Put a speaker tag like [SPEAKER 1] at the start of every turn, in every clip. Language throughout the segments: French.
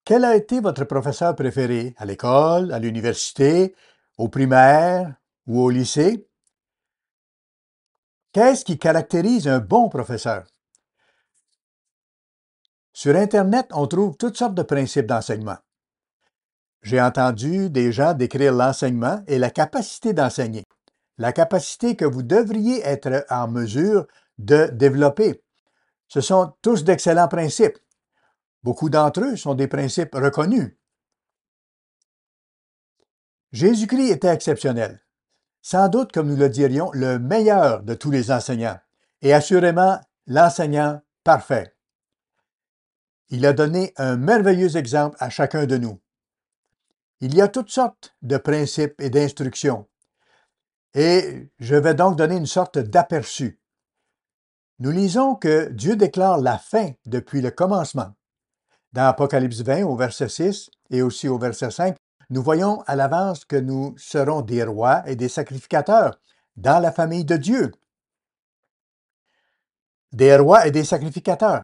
[SPEAKER 1] Quel a été votre professeur préféré à l'école, à l'université, au primaire ou au lycée? Qu'est-ce qui caractérise un bon professeur? Sur Internet, on trouve toutes sortes de principes d'enseignement. J'ai entendu des gens décrire l'enseignement et la capacité d'enseigner, la capacité que vous devriez être en mesure de développer. Ce sont tous d'excellents principes. Beaucoup d'entre eux sont des principes reconnus. Jésus-Christ était exceptionnel. Sans doute, comme nous le dirions, le meilleur de tous les enseignants, et assurément l'enseignant parfait. Il a donné un merveilleux exemple à chacun de nous. Il y a toutes sortes de principes et d'instructions, et je vais donc donner une sorte d'aperçu. Nous lisons que Dieu déclare la fin depuis le commencement. Dans Apocalypse 20, au verset 6 et aussi au verset 5, nous voyons à l'avance que nous serons des rois et des sacrificateurs dans la famille de Dieu. Des rois et des sacrificateurs.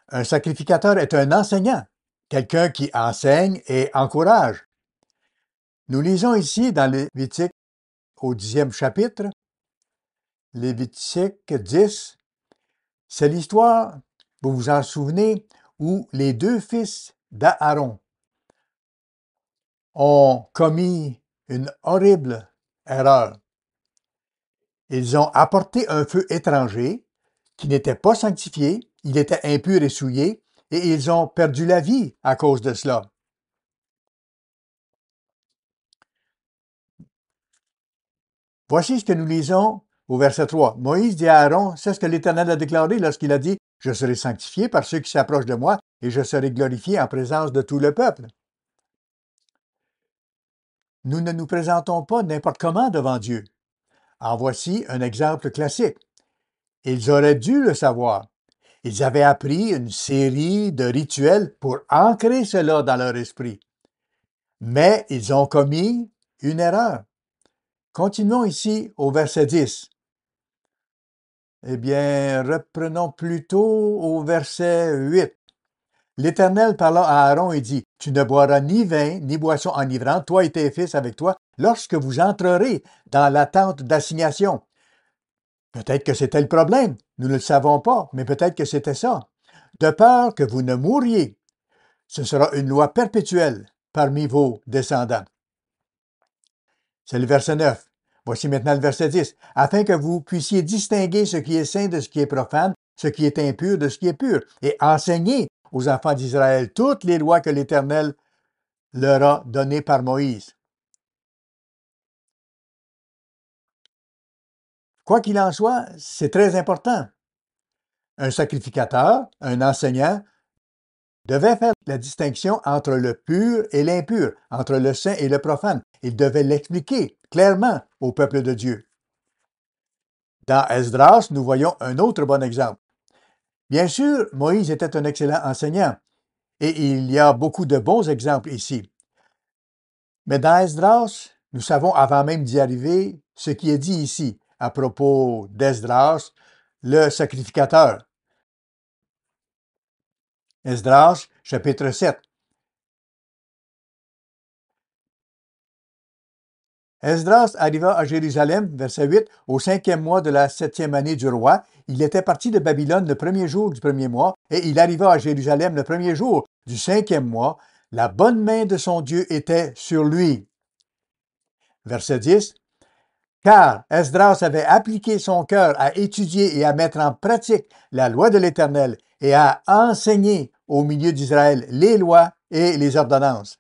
[SPEAKER 1] Un sacrificateur est un enseignant, quelqu'un qui enseigne et encourage. Nous lisons ici dans Lévitique au 10e chapitre, Lévitique 10, c'est l'histoire, vous vous en souvenez, où les deux fils d'Aaron ont commis une horrible erreur. Ils ont apporté un feu étranger qui n'était pas sanctifié, il était impur et souillé, et ils ont perdu la vie à cause de cela. Voici ce que nous lisons au verset 3. Moïse dit à Aaron, c'est ce que l'Éternel a déclaré lorsqu'il a dit, « Je serai sanctifié par ceux qui s'approchent de moi, et je serai glorifié en présence de tout le peuple. » Nous ne nous présentons pas n'importe comment devant Dieu. En voici un exemple classique. Ils auraient dû le savoir. Ils avaient appris une série de rituels pour ancrer cela dans leur esprit. Mais ils ont commis une erreur. Continuons ici au verset 10. Eh bien, reprenons plutôt au verset 8. L'Éternel parla à Aaron et dit, « Tu ne boiras ni vin, ni boisson enivrante, toi et tes fils avec toi, lorsque vous entrerez dans la tente d'assignation. » Peut-être que c'était le problème, nous ne le savons pas, mais peut-être que c'était ça. De peur que vous ne mouriez. Ce sera une loi perpétuelle parmi vos descendants. C'est le verset 9. Voici maintenant le verset 10. Afin que vous puissiez distinguer ce qui est saint de ce qui est profane, ce qui est impur de ce qui est pur, et enseigner aux enfants d'Israël toutes les lois que l'Éternel leur a données par Moïse. Quoi qu'il en soit, c'est très important. Un sacrificateur, un enseignant, devait faire la distinction entre le pur et l'impur, entre le saint et le profane. Il devait l'expliquer clairement au peuple de Dieu. Dans Esdras, nous voyons un autre bon exemple. Bien sûr, Moïse était un excellent enseignant, et il y a beaucoup de bons exemples ici. Mais dans Esdras, nous savons avant même d'y arriver ce qui est dit ici à propos d'Esdras, le sacrificateur. Esdras, chapitre 7. Esdras arriva à Jérusalem, verset 8, au 5e mois de la 7e année du roi. Il était parti de Babylone le premier jour du premier mois, et il arriva à Jérusalem le premier jour du 5e mois. La bonne main de son Dieu était sur lui. Verset 10. Car Esdras avait appliqué son cœur à étudier et à mettre en pratique la loi de l'Éternel et à enseigner au milieu d'Israël les lois et les ordonnances.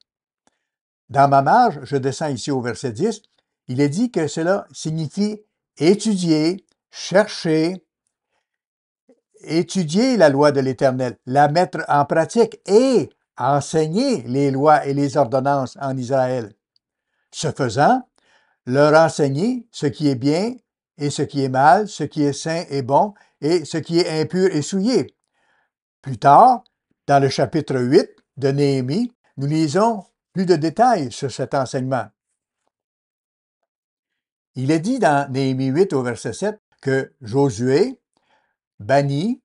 [SPEAKER 1] Dans ma marge, je descends ici au verset 10, il est dit que cela signifie étudier, chercher, étudier la loi de l'Éternel, la mettre en pratique et enseigner les lois et les ordonnances en Israël. Ce faisant, leur enseigner ce qui est bien et ce qui est mal, ce qui est sain et bon, et ce qui est impur et souillé. Plus tard, dans le chapitre 8 de Néhémie, nous lisons plus de détails sur cet enseignement. Il est dit dans Néhémie 8 au verset 7 que Josué bannit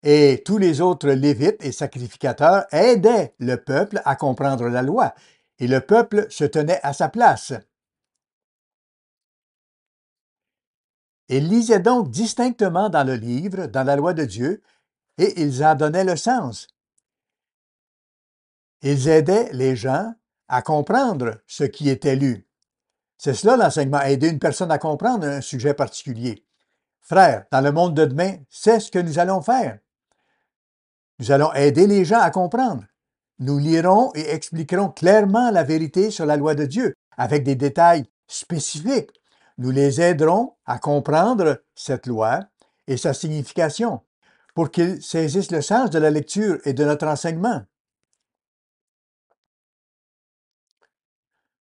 [SPEAKER 1] Et tous les autres lévites et sacrificateurs aidaient le peuple à comprendre la loi, et le peuple se tenait à sa place. Ils lisaient donc distinctement dans le livre, dans la loi de Dieu, et ils en donnaient le sens. Ils aidaient les gens à comprendre ce qui était lu. C'est cela l'enseignement, aider une personne à comprendre un sujet particulier. Frères, dans le monde de demain, c'est ce que nous allons faire. Nous allons aider les gens à comprendre. Nous lirons et expliquerons clairement la vérité sur la loi de Dieu, avec des détails spécifiques. Nous les aiderons à comprendre cette loi et sa signification, pour qu'ils saisissent le sens de la lecture et de notre enseignement.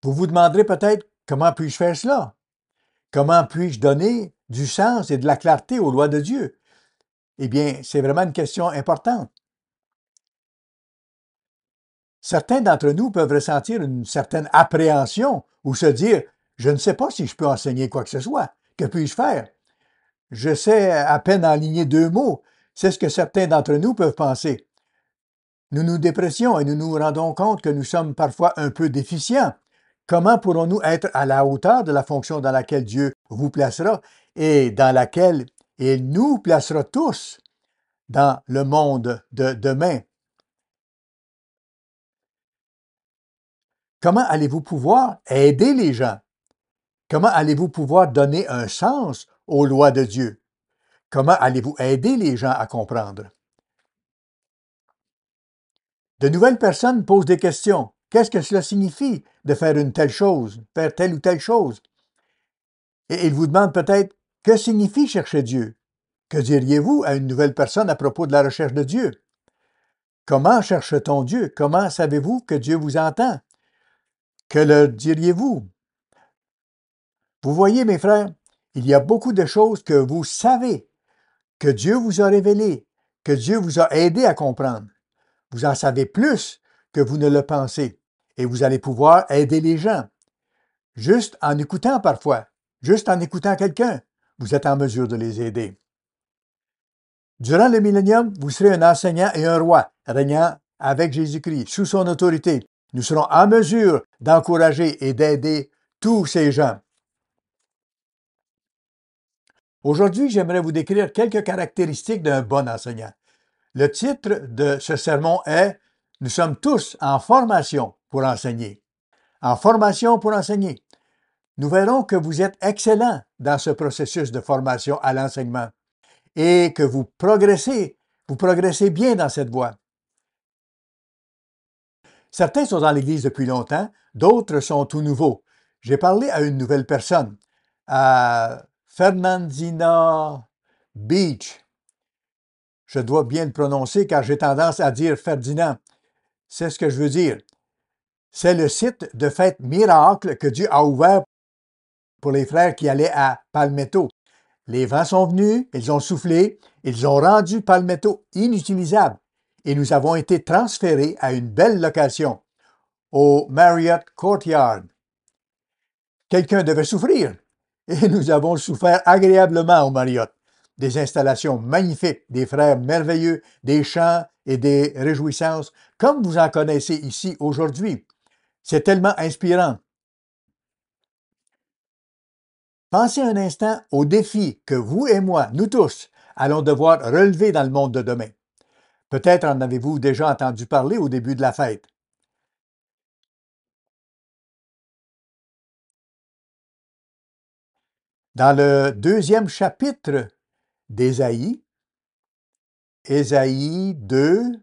[SPEAKER 1] Vous vous demanderez peut-être comment puis-je faire cela? Comment puis-je donner du sens et de la clarté aux lois de Dieu? Eh bien, c'est vraiment une question importante. Certains d'entre nous peuvent ressentir une certaine appréhension ou se dire « Je ne sais pas si je peux enseigner quoi que ce soit. Que puis-je faire? Je sais à peine enligner 2 mots. » C'est ce que certains d'entre nous peuvent penser. Nous nous dépressions et nous nous rendons compte que nous sommes parfois un peu déficients. Comment pourrons-nous être à la hauteur de la fonction dans laquelle Dieu vous placera et dans laquelle il nous placera tous dans le monde de demain? Comment allez-vous pouvoir aider les gens? Comment allez-vous pouvoir donner un sens aux lois de Dieu? Comment allez-vous aider les gens à comprendre? De nouvelles personnes posent des questions. Qu'est-ce que cela signifie de faire une telle chose, faire telle ou telle chose? Et ils vous demandent peut-être, que signifie chercher Dieu? Que diriez-vous à une nouvelle personne à propos de la recherche de Dieu? Comment cherche-t-on Dieu? Comment savez-vous que Dieu vous entend? Que leur diriez-vous? Vous voyez, mes frères, il y a beaucoup de choses que vous savez, que Dieu vous a révélées, que Dieu vous a aidé à comprendre. Vous en savez plus que vous ne le pensez, et vous allez pouvoir aider les gens. Juste en écoutant parfois, juste en écoutant quelqu'un, vous êtes en mesure de les aider. Durant le millénium, vous serez un enseignant et un roi, régnant avec Jésus-Christ, sous son autorité. Nous serons en mesure d'encourager et d'aider tous ces gens. Aujourd'hui, j'aimerais vous décrire quelques caractéristiques d'un bon enseignant. Le titre de ce sermon est « Nous sommes tous en formation pour enseigner ». En formation pour enseigner. Nous verrons que vous êtes excellent dans ce processus de formation à l'enseignement et que vous progressez bien dans cette voie. Certains sont dans l'Église depuis longtemps, d'autres sont tout nouveaux. J'ai parlé à une nouvelle personne, à Fernandina Beach. Je dois bien le prononcer car j'ai tendance à dire Ferdinand. C'est ce que je veux dire. C'est le site de fête miracle que Dieu a ouvert pour les frères qui allaient à Palmetto. Les vents sont venus, ils ont soufflé, ils ont rendu Palmetto inutilisable et nous avons été transférés à une belle location, au Marriott Courtyard. Quelqu'un devait souffrir et nous avons souffert agréablement au Marriott. Des installations magnifiques, des frères merveilleux, des chants et des réjouissances, comme vous en connaissez ici aujourd'hui. C'est tellement inspirant. Pensez un instant aux défis que vous et moi, nous tous, allons devoir relever dans le monde de demain. Peut-être en avez-vous déjà entendu parler au début de la fête. Dans le 2e chapitre d'Ésaïe, Ésaïe 2,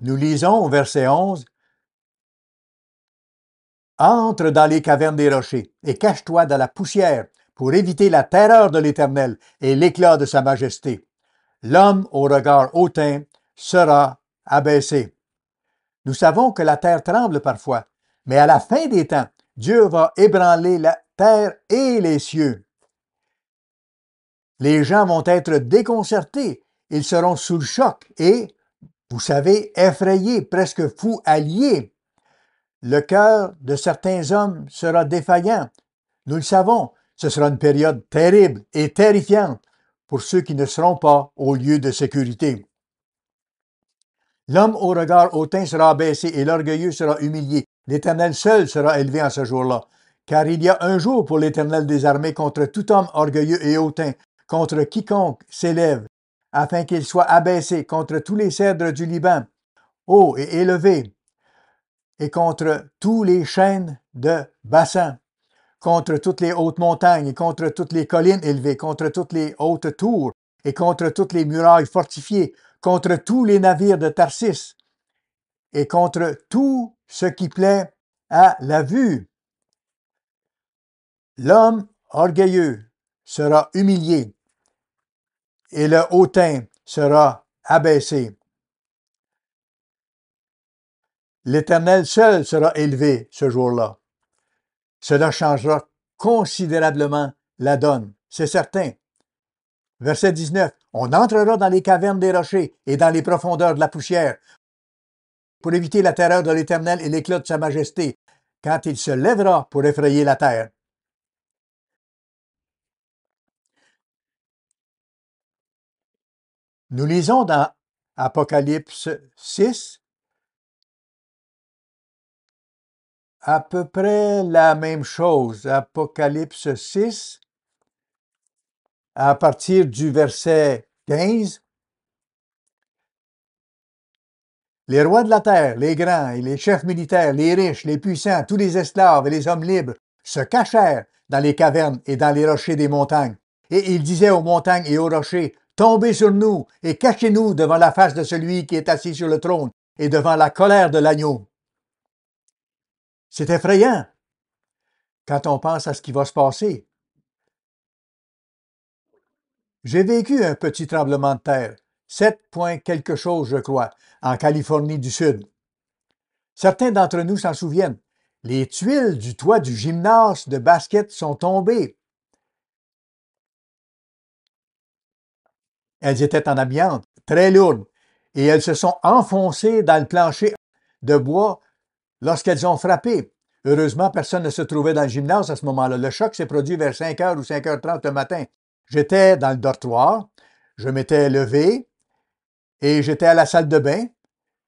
[SPEAKER 1] nous lisons au verset 11, « Entre dans les cavernes des rochers et cache-toi dans la poussière pour éviter la terreur de l'Éternel et l'éclat de sa majesté. L'homme au regard hautain sera abaissé. » Nous savons que la terre tremble parfois, mais à la fin des temps, Dieu va ébranler la terre et les cieux. Les gens vont être déconcertés, ils seront sous le choc et Vous savez, effrayé, presque fou allié. Le cœur de certains hommes sera défaillant. Nous le savons, ce sera une période terrible et terrifiante pour ceux qui ne seront pas au lieu de sécurité. L'homme au regard hautain sera abaissé et l'orgueilleux sera humilié. L'Éternel seul sera élevé en ce jour-là. Car il y a un jour pour l'Éternel des armées contre tout homme orgueilleux et hautain, contre quiconque s'élève, afin qu'il soit abaissé contre tous les cèdres du Liban, haut et élevé, et contre tous les chênes de Bassan, contre toutes les hautes montagnes, et contre toutes les collines élevées, contre toutes les hautes tours, et contre toutes les murailles fortifiées, contre tous les navires de Tarsis, et contre tout ce qui plaît à la vue. L'homme orgueilleux sera humilié, et le hautain sera abaissé. L'Éternel seul sera élevé ce jour-là. Cela changera considérablement la donne, c'est certain. Verset 19. On entrera dans les cavernes des rochers et dans les profondeurs de la poussière pour éviter la terreur de l'Éternel et l'éclat de sa majesté, quand il se lèvera pour effrayer la terre. Nous lisons dans Apocalypse 6 à peu près la même chose. Apocalypse 6, à partir du verset 15. Les rois de la terre, les grands et les chefs militaires, les riches, les puissants, tous les esclaves et les hommes libres se cachèrent dans les cavernes et dans les rochers des montagnes. Et ils disaient aux montagnes et aux rochers, tombez sur nous et cachez-nous devant la face de celui qui est assis sur le trône et devant la colère de l'agneau. C'est effrayant quand on pense à ce qui va se passer. J'ai vécu un petit tremblement de terre, 7 points quelque chose, je crois, en Californie du Sud. Certains d'entre nous s'en souviennent. Les tuiles du toit du gymnase de basket sont tombées. Elles étaient en amiante, très lourdes, et elles se sont enfoncées dans le plancher de bois lorsqu'elles ont frappé. Heureusement, personne ne se trouvait dans le gymnase à ce moment-là. Le choc s'est produit vers 5h ou 5h30 le matin. J'étais dans le dortoir, je m'étais levé et j'étais à la salle de bain.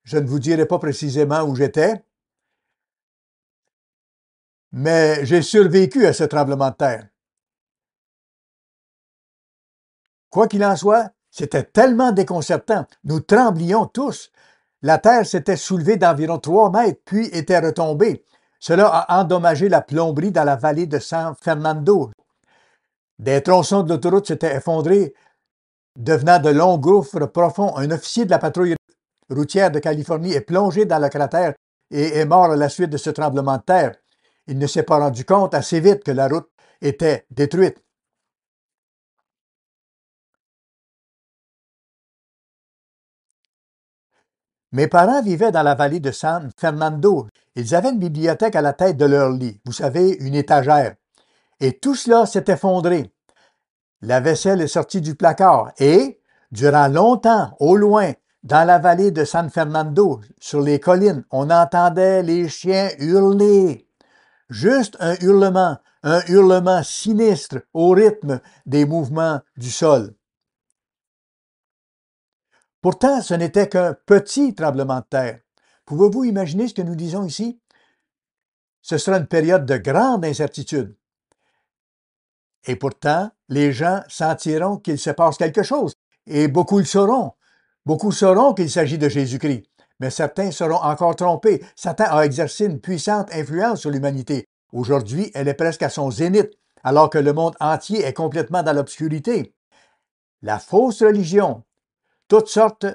[SPEAKER 1] Je ne vous dirai pas précisément où j'étais, mais j'ai survécu à ce tremblement de terre. Quoi qu'il en soit, c'était tellement déconcertant. Nous tremblions tous. La terre s'était soulevée d'environ 3 mètres, puis était retombée. Cela a endommagé la plomberie dans la vallée de San Fernando. Des tronçons de l'autoroute s'étaient effondrés, devenant de longs gouffres profonds. Un officier de la patrouille routière de Californie est plongé dans le cratère et est mort à la suite de ce tremblement de terre. Il ne s'est pas rendu compte assez vite que la route était détruite. Mes parents vivaient dans la vallée de San Fernando. Ils avaient une bibliothèque à la tête de leur lit, vous savez, une étagère. Et tout cela s'est effondré. La vaisselle est sortie du placard et, durant longtemps, au loin, dans la vallée de San Fernando, sur les collines, on entendait les chiens hurler. Juste un hurlement sinistre au rythme des mouvements du sol. Pourtant, ce n'était qu'un petit tremblement de terre. Pouvez-vous imaginer ce que nous disons ici? Ce sera une période de grande incertitude. Et pourtant, les gens sentiront qu'il se passe quelque chose, et beaucoup le sauront. Beaucoup sauront qu'il s'agit de Jésus-Christ, mais certains seront encore trompés. Satan a exercé une puissante influence sur l'humanité. Aujourd'hui, elle est presque à son zénith, alors que le monde entier est complètement dans l'obscurité. La fausse religion, toutes sortes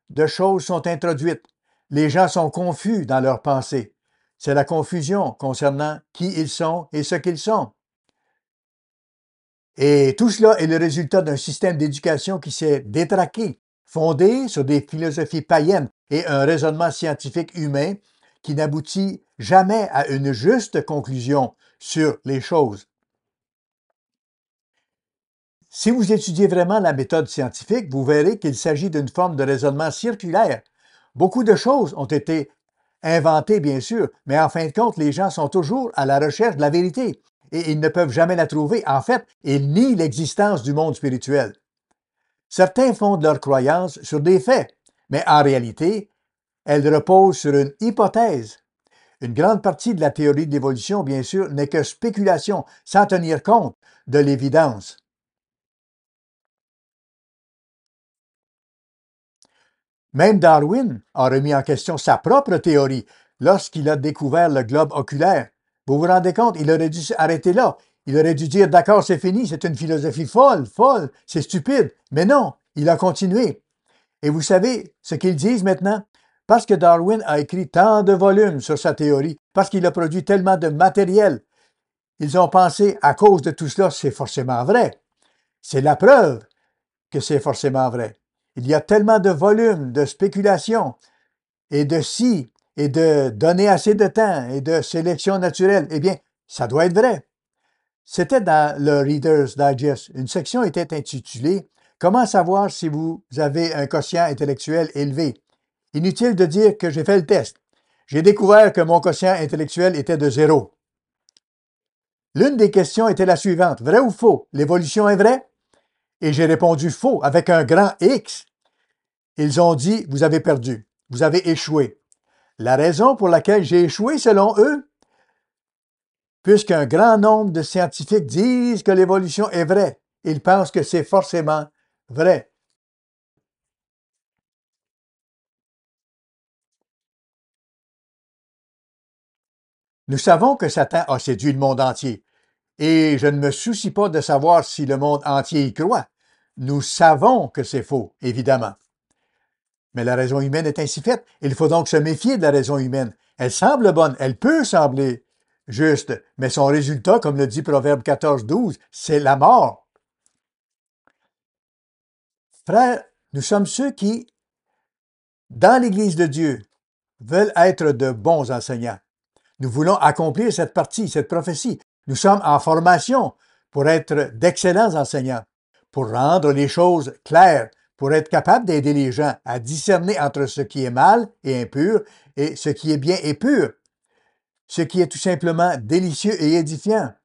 [SPEAKER 1] de choses sont introduites. Les gens sont confus dans leurs pensées. C'est la confusion concernant qui ils sont et ce qu'ils sont. Et tout cela est le résultat d'un système d'éducation qui s'est détraqué, fondé sur des philosophies païennes et un raisonnement scientifique humain qui n'aboutit jamais à une juste conclusion sur les choses. Si vous étudiez vraiment la méthode scientifique, vous verrez qu'il s'agit d'une forme de raisonnement circulaire. Beaucoup de choses ont été inventées, bien sûr, mais en fin de compte, les gens sont toujours à la recherche de la vérité et ils ne peuvent jamais la trouver. En fait, ils nient l'existence du monde spirituel. Certains fondent leurs croyances sur des faits, mais en réalité, elles reposent sur une hypothèse. Une grande partie de la théorie de l'évolution, bien sûr, n'est que spéculation, sans tenir compte de l'évidence. Même Darwin a remis en question sa propre théorie lorsqu'il a découvert le globe oculaire. Vous vous rendez compte, il aurait dû arrêter là. Il aurait dû dire, d'accord, c'est fini, c'est une philosophie folle, c'est stupide. Mais non, il a continué. Et vous savez ce qu'ils disent maintenant? Parce que Darwin a écrit tant de volumes sur sa théorie, parce qu'il a produit tellement de matériel, ils ont pensé, à cause de tout cela, c'est forcément vrai. C'est la preuve que c'est forcément vrai. Il y a tellement de volumes, de spéculations, et de si, et de donner assez de temps, et de sélection naturelle. Eh bien, ça doit être vrai. C'était dans le Reader's Digest. Une section était intitulée « Comment savoir si vous avez un quotient intellectuel élevé ?» Inutile de dire que j'ai fait le test. J'ai découvert que mon quotient intellectuel était de 0. L'une des questions était la suivante. Vrai ou faux? L'évolution est vraie? Et j'ai répondu faux avec un grand X. Ils ont dit, vous avez perdu. Vous avez échoué. La raison pour laquelle j'ai échoué, selon eux, puisqu'un grand nombre de scientifiques disent que l'évolution est vraie, ils pensent que c'est forcément vrai. Nous savons que Satan a séduit le monde entier, et je ne me soucie pas de savoir si le monde entier y croit. Nous savons que c'est faux, évidemment. Mais la raison humaine est ainsi faite. Il faut donc se méfier de la raison humaine. Elle semble bonne, elle peut sembler juste, mais son résultat, comme le dit Proverbe 14:12, c'est la mort. Frères, nous sommes ceux qui, dans l'Église de Dieu, veulent être de bons enseignants. Nous voulons accomplir cette partie, cette prophétie. Nous sommes en formation pour être d'excellents enseignants, pour rendre les choses claires, pour être capable d'aider les gens à discerner entre ce qui est mal et impur et ce qui est bien et pur, ce qui est tout simplement délicieux et édifiant.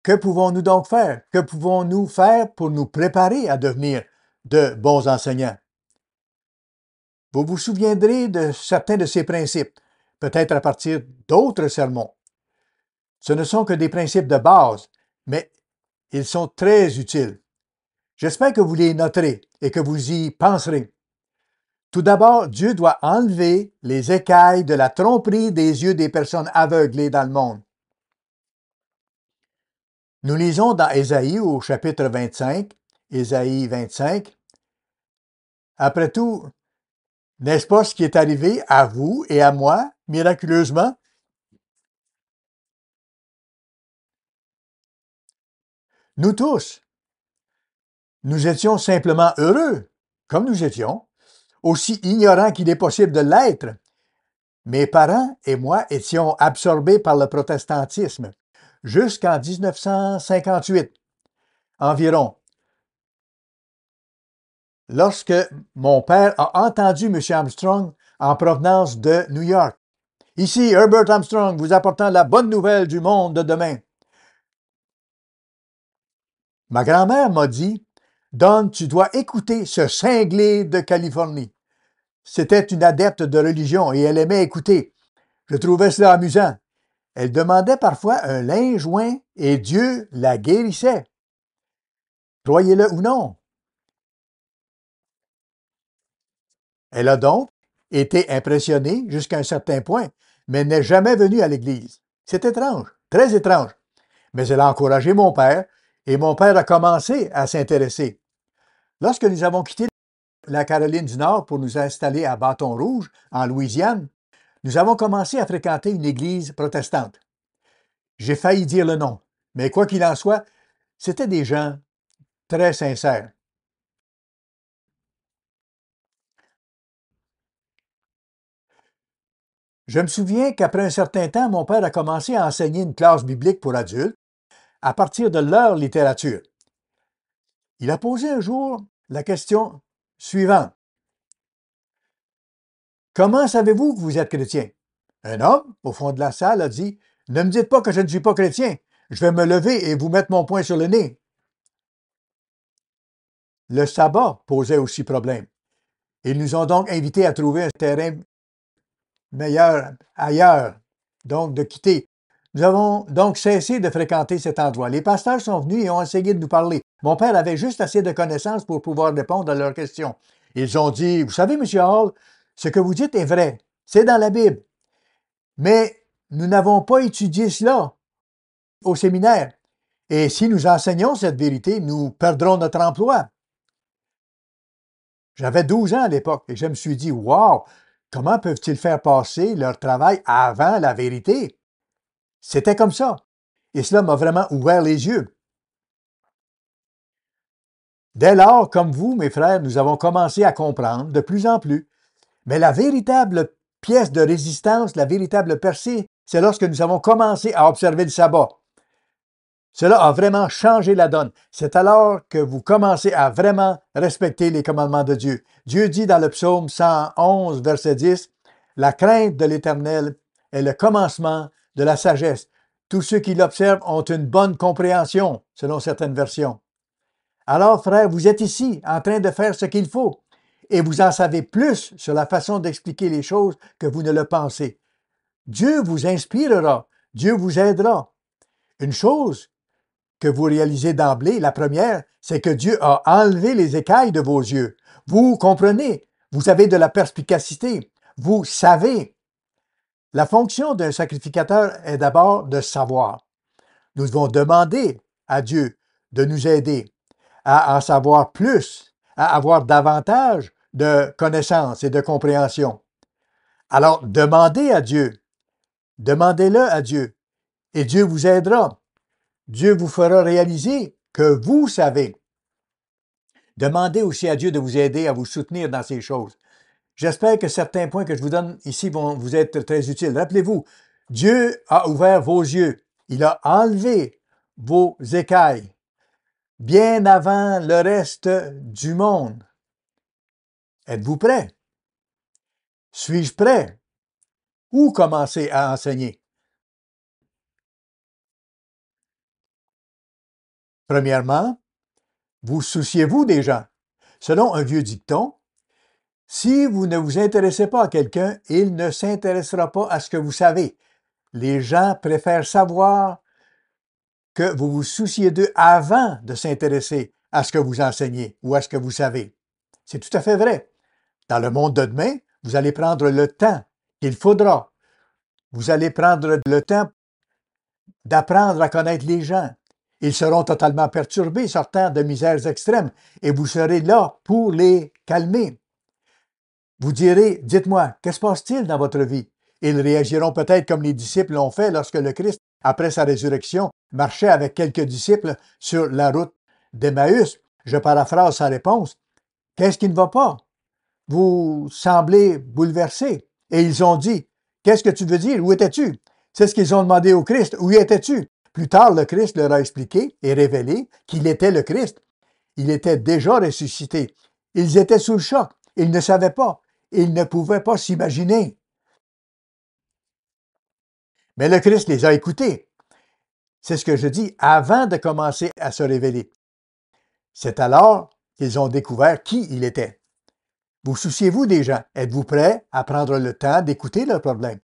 [SPEAKER 1] Que pouvons-nous donc faire? Que pouvons-nous faire pour nous préparer à devenir de bons enseignants? Vous vous souviendrez de certains de ces principes, peut-être à partir d'autres sermons. Ce ne sont que des principes de base, mais ils sont très utiles. J'espère que vous les noterez et que vous y penserez. Tout d'abord, Dieu doit enlever les écailles de la tromperie des yeux des personnes aveuglées dans le monde. Nous lisons dans Ésaïe au chapitre 25, Ésaïe 25. Après tout, n'est-ce pas ce qui est arrivé à vous et à moi, miraculeusement? Nous tous, nous étions simplement heureux, comme nous étions, aussi ignorants qu'il est possible de l'être. Mes parents et moi étions absorbés par le protestantisme jusqu'en 1958, environ, lorsque mon père a entendu M. Armstrong en provenance de New York. Ici, Herbert Armstrong vous apportant la bonne nouvelle du monde de demain. Ma grand-mère m'a dit, Don, tu dois écouter ce cinglé de Californie. C'était une adepte de religion et elle aimait écouter. Je trouvais cela amusant. Elle demandait parfois un linge joint et Dieu la guérissait. Croyez-le ou non. Elle a donc été impressionnée jusqu'à un certain point, mais n'est jamais venue à l'église. C'est étrange, très étrange. Mais elle a encouragé mon père et mon père a commencé à s'intéresser. Lorsque nous avons quitté la Caroline du Nord pour nous installer à Bâton Rouge, en Louisiane, nous avons commencé à fréquenter une église protestante. J'ai failli dire le nom, mais quoi qu'il en soit, c'étaient des gens très sincères. Je me souviens qu'après un certain temps, mon père a commencé à enseigner une classe biblique pour adultes à partir de leur littérature. Il a posé un jour la question suivante. Comment savez-vous que vous êtes chrétien? Un homme, au fond de la salle, a dit, ne me dites pas que je ne suis pas chrétien. Je vais me lever et vous mettre mon poing sur le nez. Le sabbat posait aussi problème. Ils nous ont donc invités à trouver un terrain meilleur ailleurs, donc de quitter. Nous avons donc cessé de fréquenter cet endroit. Les pasteurs sont venus et ont essayé de nous parler. Mon père avait juste assez de connaissances pour pouvoir répondre à leurs questions. Ils ont dit, vous savez, M. Hall, ce que vous dites est vrai. C'est dans la Bible. Mais nous n'avons pas étudié cela au séminaire. Et si nous enseignons cette vérité, nous perdrons notre emploi. J'avais 12 ans à l'époque et je me suis dit, wow, comment peuvent-ils faire passer leur travail avant la vérité? C'était comme ça. Et cela m'a vraiment ouvert les yeux. Dès lors, comme vous, mes frères, nous avons commencé à comprendre de plus en plus. Mais la véritable pièce de résistance, la véritable percée, c'est lorsque nous avons commencé à observer le sabbat. Cela a vraiment changé la donne. C'est alors que vous commencez à vraiment respecter les commandements de Dieu. Dieu dit dans le psaume 111, verset 10, « La crainte de l'Éternel est le commencement de la sagesse. Tous ceux qui l'observent ont une bonne compréhension, selon certaines versions. » Alors, frères, vous êtes ici en train de faire ce qu'il faut et vous en savez plus sur la façon d'expliquer les choses que vous ne le pensez. Dieu vous inspirera, Dieu vous aidera. Une chose que vous réalisez d'emblée, la première, c'est que Dieu a enlevé les écailles de vos yeux. Vous comprenez, vous avez de la perspicacité, vous savez. La fonction d'un sacrificateur est d'abord de savoir. Nous devons demander à Dieu de nous aider à en savoir plus, à avoir davantage de connaissances et de compréhension. Alors, demandez à Dieu, demandez-le à Dieu, et Dieu vous aidera. Dieu vous fera réaliser que vous savez. Demandez aussi à Dieu de vous aider à vous soutenir dans ces choses. J'espère que certains points que je vous donne ici vont vous être très utiles. Rappelez-vous, Dieu a ouvert vos yeux. Il a enlevé vos écailles bien avant le reste du monde. Êtes-vous prêt? Suis-je prêt? Où commencer à enseigner? Premièrement, vous souciez-vous des gens? Selon un vieux dicton, si vous ne vous intéressez pas à quelqu'un, il ne s'intéressera pas à ce que vous savez. Les gens préfèrent savoir que vous vous souciez d'eux avant de s'intéresser à ce que vous enseignez ou à ce que vous savez. C'est tout à fait vrai. Dans le monde de demain, vous allez prendre le temps qu'il faudra. Vous allez prendre le temps d'apprendre à connaître les gens. Ils seront totalement perturbés, sortant de misères extrêmes, et vous serez là pour les calmer. Vous direz, dites-moi, qu'est-ce se passe-t-il dans votre vie? Ils réagiront peut-être comme les disciples l'ont fait lorsque le Christ, après sa résurrection, marchait avec quelques disciples sur la route d'Emmaüs. Je paraphrase sa réponse. Qu'est-ce qui ne va pas? Vous semblez bouleversés. Et ils ont dit, qu'est-ce que tu veux dire? Où étais-tu? C'est ce qu'ils ont demandé au Christ. Où étais-tu? Plus tard, le Christ leur a expliqué et révélé qu'il était le Christ. Il était déjà ressuscité. Ils étaient sous le choc. Ils ne savaient pas. Ils ne pouvaient pas s'imaginer. Mais le Christ les a écoutés. C'est ce que je dis avant de commencer à se révéler. C'est alors qu'ils ont découvert qui il était. Vous souciez-vous des gens? Êtes-vous prêt à prendre le temps d'écouter leurs problèmes?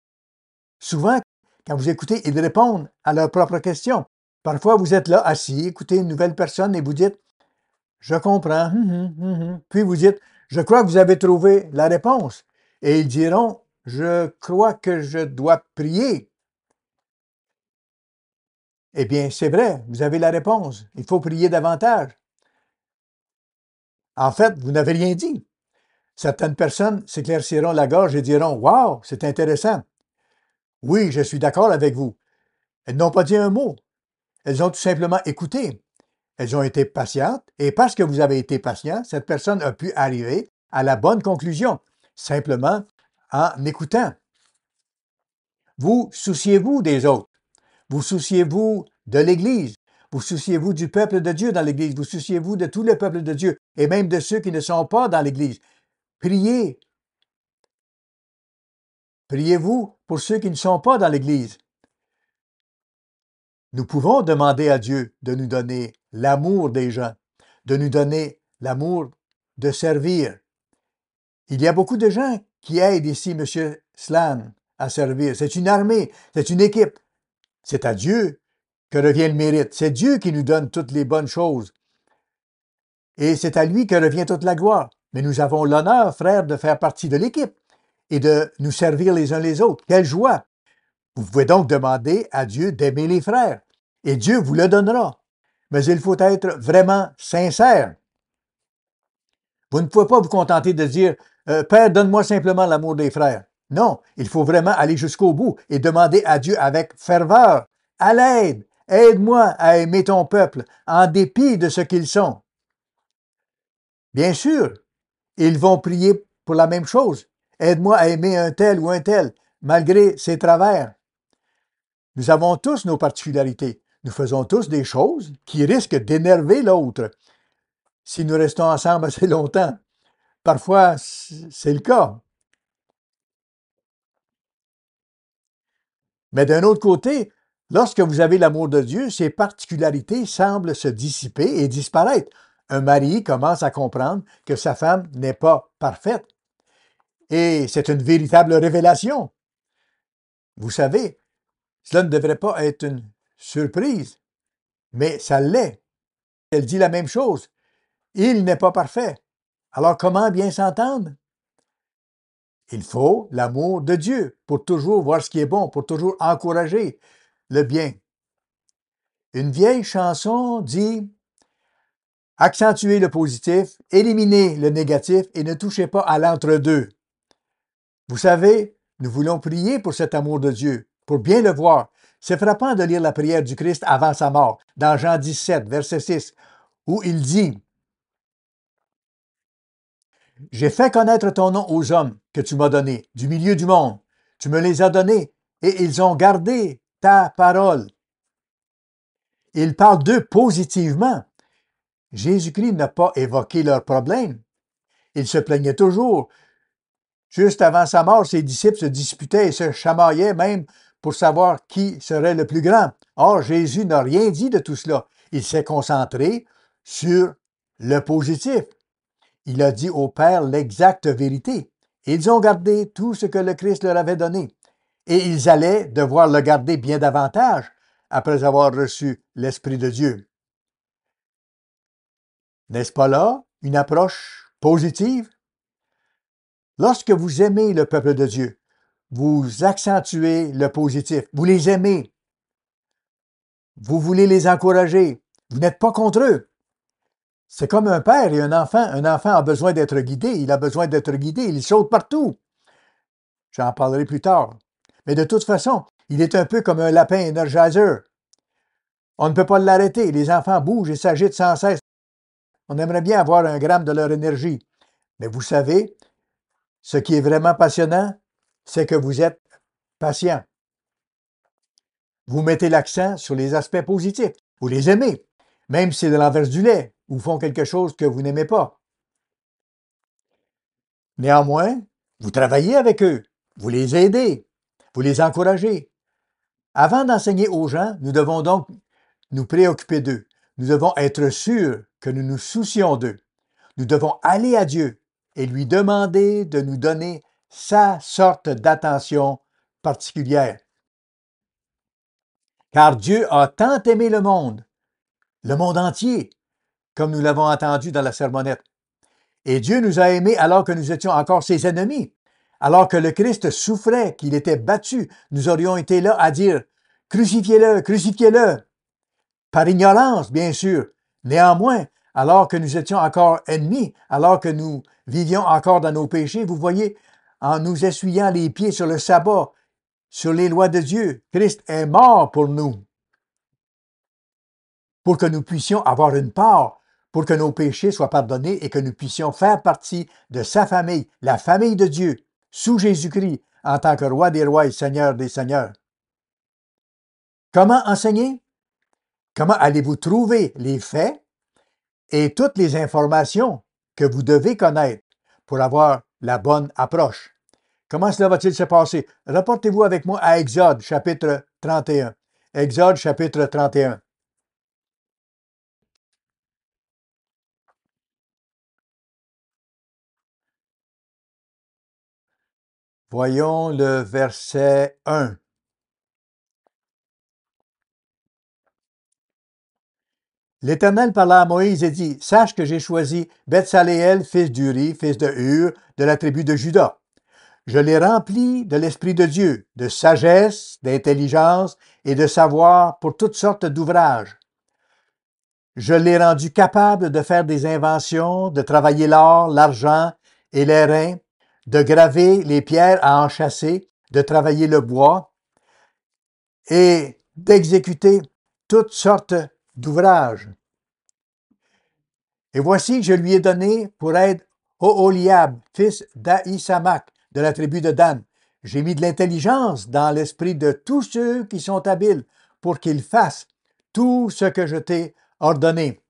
[SPEAKER 1] Souvent, quand vous écoutez, ils répondent à leurs propres questions. Parfois, vous êtes là, assis, écoutez une nouvelle personne et vous dites, je comprends. Puis vous dites, je crois que vous avez trouvé la réponse. Et ils diront, je crois que je dois prier. Eh bien, c'est vrai, vous avez la réponse. Il faut prier davantage. En fait, vous n'avez rien dit. Certaines personnes s'éclairciront la gorge et diront, wow, c'est intéressant. Oui, je suis d'accord avec vous. Elles n'ont pas dit un mot. Elles ont tout simplement écouté. Elles ont été patientes et parce que vous avez été patient, cette personne a pu arriver à la bonne conclusion, simplement en écoutant. Vous souciez-vous des autres? Vous souciez-vous de l'Église? Vous souciez-vous du peuple de Dieu dans l'Église? Vous souciez-vous de tout le peuple de Dieu et même de ceux qui ne sont pas dans l'Église? Priez Priez-vous pour ceux qui ne sont pas dans l'Église. Nous pouvons demander à Dieu de nous donner l'amour des gens, de nous donner l'amour de servir. Il y a beaucoup de gens qui aident ici M. Slan à servir. C'est une armée, c'est une équipe. C'est à Dieu que revient le mérite. C'est Dieu qui nous donne toutes les bonnes choses. Et c'est à lui que revient toute la gloire. Mais nous avons l'honneur, frères, de faire partie de l'équipe et de nous servir les uns les autres. Quelle joie! Vous pouvez donc demander à Dieu d'aimer les frères. Et Dieu vous le donnera. Mais il faut être vraiment sincère. Vous ne pouvez pas vous contenter de dire Père, donne-moi simplement l'amour des frères. Non, il faut vraiment aller jusqu'au bout et demander à Dieu avec ferveur, à l'aide. Aide-moi à aimer ton peuple en dépit de ce qu'ils sont. Bien sûr, ils vont prier pour la même chose. Aide-moi à aimer un tel ou un tel, malgré ses travers. Nous avons tous nos particularités. Nous faisons tous des choses qui risquent d'énerver l'autre si nous restons ensemble assez longtemps. Parfois, c'est le cas. Mais d'un autre côté, lorsque vous avez l'amour de Dieu, ces particularités semblent se dissiper et disparaître. Un mari commence à comprendre que sa femme n'est pas parfaite. Et c'est une véritable révélation. Vous savez, cela ne devrait pas être une surprise, mais ça l'est. Elle dit la même chose. Il n'est pas parfait. Alors comment bien s'entendre? Il faut l'amour de Dieu pour toujours voir ce qui est bon, pour toujours encourager le bien. Une vieille chanson dit « Accentuez le positif, éliminez le négatif et ne touchez pas à l'entre-deux. » Vous savez, nous voulons prier pour cet amour de Dieu, pour bien le voir. C'est frappant de lire la prière du Christ avant sa mort, dans Jean 17, verset 6, où il dit « J'ai fait connaître ton nom aux hommes que tu m'as donnés, du milieu du monde. Tu me les as donnés, et ils ont gardé ta parole. » Il parle d'eux positivement. Jésus-Christ n'a pas évoqué leurs problèmes. Il se plaignait toujours. Juste avant sa mort, ses disciples se disputaient et se chamaillaient même pour savoir qui serait le plus grand. Or, Jésus n'a rien dit de tout cela. Il s'est concentré sur le positif. Il a dit au Père l'exacte vérité. Ils ont gardé tout ce que le Christ leur avait donné. Et ils allaient devoir le garder bien davantage après avoir reçu l'Esprit de Dieu. N'est-ce pas là une approche positive? Lorsque vous aimez le peuple de Dieu, vous accentuez le positif, vous les aimez, vous voulez les encourager, vous n'êtes pas contre eux. C'est comme un père et un enfant. Un enfant a besoin d'être guidé, il a besoin d'être guidé, il saute partout. J'en parlerai plus tard. Mais de toute façon, il est un peu comme un lapin Energizer. On ne peut pas l'arrêter, les enfants bougent et s'agitent sans cesse. On aimerait bien avoir un gramme de leur énergie. Mais vous savez, ce qui est vraiment passionnant, c'est que vous êtes patient. Vous mettez l'accent sur les aspects positifs. Vous les aimez, même si c'est de l'envers du lait ou font quelque chose que vous n'aimez pas. Néanmoins, vous travaillez avec eux, vous les aidez, vous les encouragez. Avant d'enseigner aux gens, nous devons donc nous préoccuper d'eux. Nous devons être sûrs que nous nous soucions d'eux. Nous devons aller à Dieu et lui demander de nous donner sa sorte d'attention particulière. Car Dieu a tant aimé le monde entier, comme nous l'avons entendu dans la sermonnette. Et Dieu nous a aimés alors que nous étions encore ses ennemis. Alors que le Christ souffrait, qu'il était battu, nous aurions été là à dire « Crucifiez-le, crucifiez-le » par ignorance, bien sûr. Néanmoins, alors que nous étions encore ennemis, alors que nous vivions encore dans nos péchés, vous voyez, en nous essuyant les pieds sur le sabbat, sur les lois de Dieu, Christ est mort pour nous, pour que nous puissions avoir une part, pour que nos péchés soient pardonnés et que nous puissions faire partie de sa famille, la famille de Dieu, sous Jésus-Christ, en tant que roi des rois et seigneur des seigneurs. Comment enseigner? Comment allez-vous trouver les faits et toutes les informations que vous devez connaître pour avoir la bonne approche? Comment cela va-t-il se passer? Rapportez-vous avec moi à Exode, chapitre 31. Exode, chapitre 31. Voyons le verset 1. L'Éternel parla à Moïse et dit, sache que j'ai choisi Bethsaléel, fils d'Uri, fils de Hur, de la tribu de Juda. Je l'ai rempli de l'Esprit de Dieu, de sagesse, d'intelligence et de savoir pour toutes sortes d'ouvrages. Je l'ai rendu capable de faire des inventions, de travailler l'or, l'argent et l'airain, de graver les pierres à enchâsser, de travailler le bois et d'exécuter toutes sortes d'ouvrages. Et voici que je lui ai donné pour aide Oholiab, fils d'Ahisamach, de la tribu de Dan. J'ai mis de l'intelligence dans l'esprit de tous ceux qui sont habiles pour qu'ils fassent tout ce que je t'ai ordonné.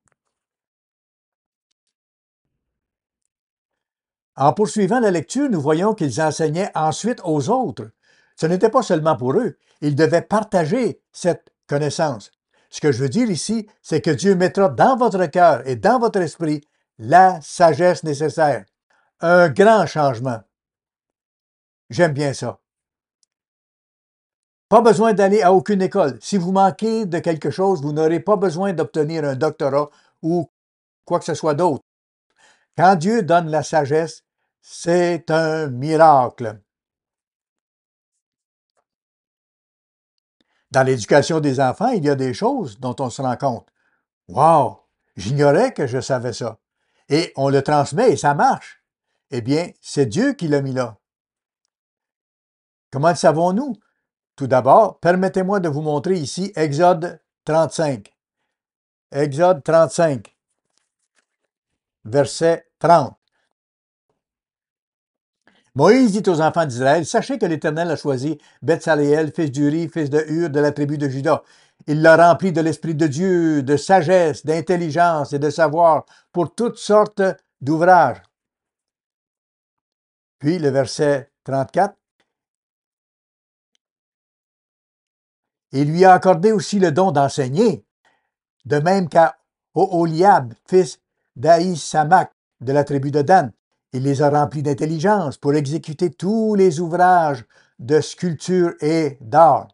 [SPEAKER 1] En poursuivant la lecture, nous voyons qu'ils enseignaient ensuite aux autres. Ce n'était pas seulement pour eux, ils devaient partager cette connaissance. Ce que je veux dire ici, c'est que Dieu mettra dans votre cœur et dans votre esprit la sagesse nécessaire. Un grand changement. J'aime bien ça. Pas besoin d'aller à aucune école. Si vous manquez de quelque chose, vous n'aurez pas besoin d'obtenir un doctorat ou quoi que ce soit d'autre. Quand Dieu donne la sagesse, c'est un miracle. Dans l'éducation des enfants, il y a des choses dont on se rend compte. Wow! J'ignorais que je savais ça. Et on le transmet et ça marche. Eh bien, c'est Dieu qui l'a mis là. Comment le savons-nous? Tout d'abord, permettez-moi de vous montrer ici Exode 35. Exode 35, verset 30. Moïse dit aux enfants d'Israël, sachez que l'Éternel a choisi Bethsaléel, fils d'Uri, fils de Hur, de la tribu de Juda. Il l'a rempli de l'Esprit de Dieu, de sagesse, d'intelligence et de savoir pour toutes sortes d'ouvrages. Puis le verset 34. Il lui a accordé aussi le don d'enseigner, de même qu'à Oholiab, fils d'Ahisamach, de la tribu de Dan. Il les a remplis d'intelligence pour exécuter tous les ouvrages de sculpture et d'art.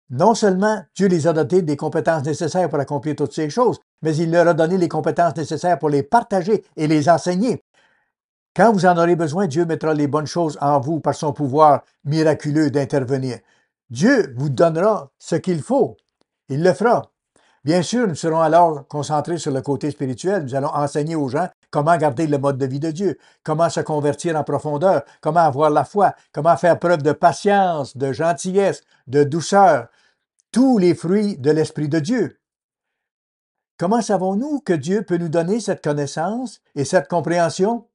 [SPEAKER 1] Non seulement Dieu les a dotés des compétences nécessaires pour accomplir toutes ces choses, mais il leur a donné les compétences nécessaires pour les partager et les enseigner. Quand vous en aurez besoin, Dieu mettra les bonnes choses en vous par son pouvoir miraculeux d'intervenir. Dieu vous donnera ce qu'il faut. Il le fera. Bien sûr, nous serons alors concentrés sur le côté spirituel. Nous allons enseigner aux gens comment garder le mode de vie de Dieu, comment se convertir en profondeur, comment avoir la foi, comment faire preuve de patience, de gentillesse, de douceur, tous les fruits de l'Esprit de Dieu. Comment savons-nous que Dieu peut nous donner cette connaissance et cette compréhension?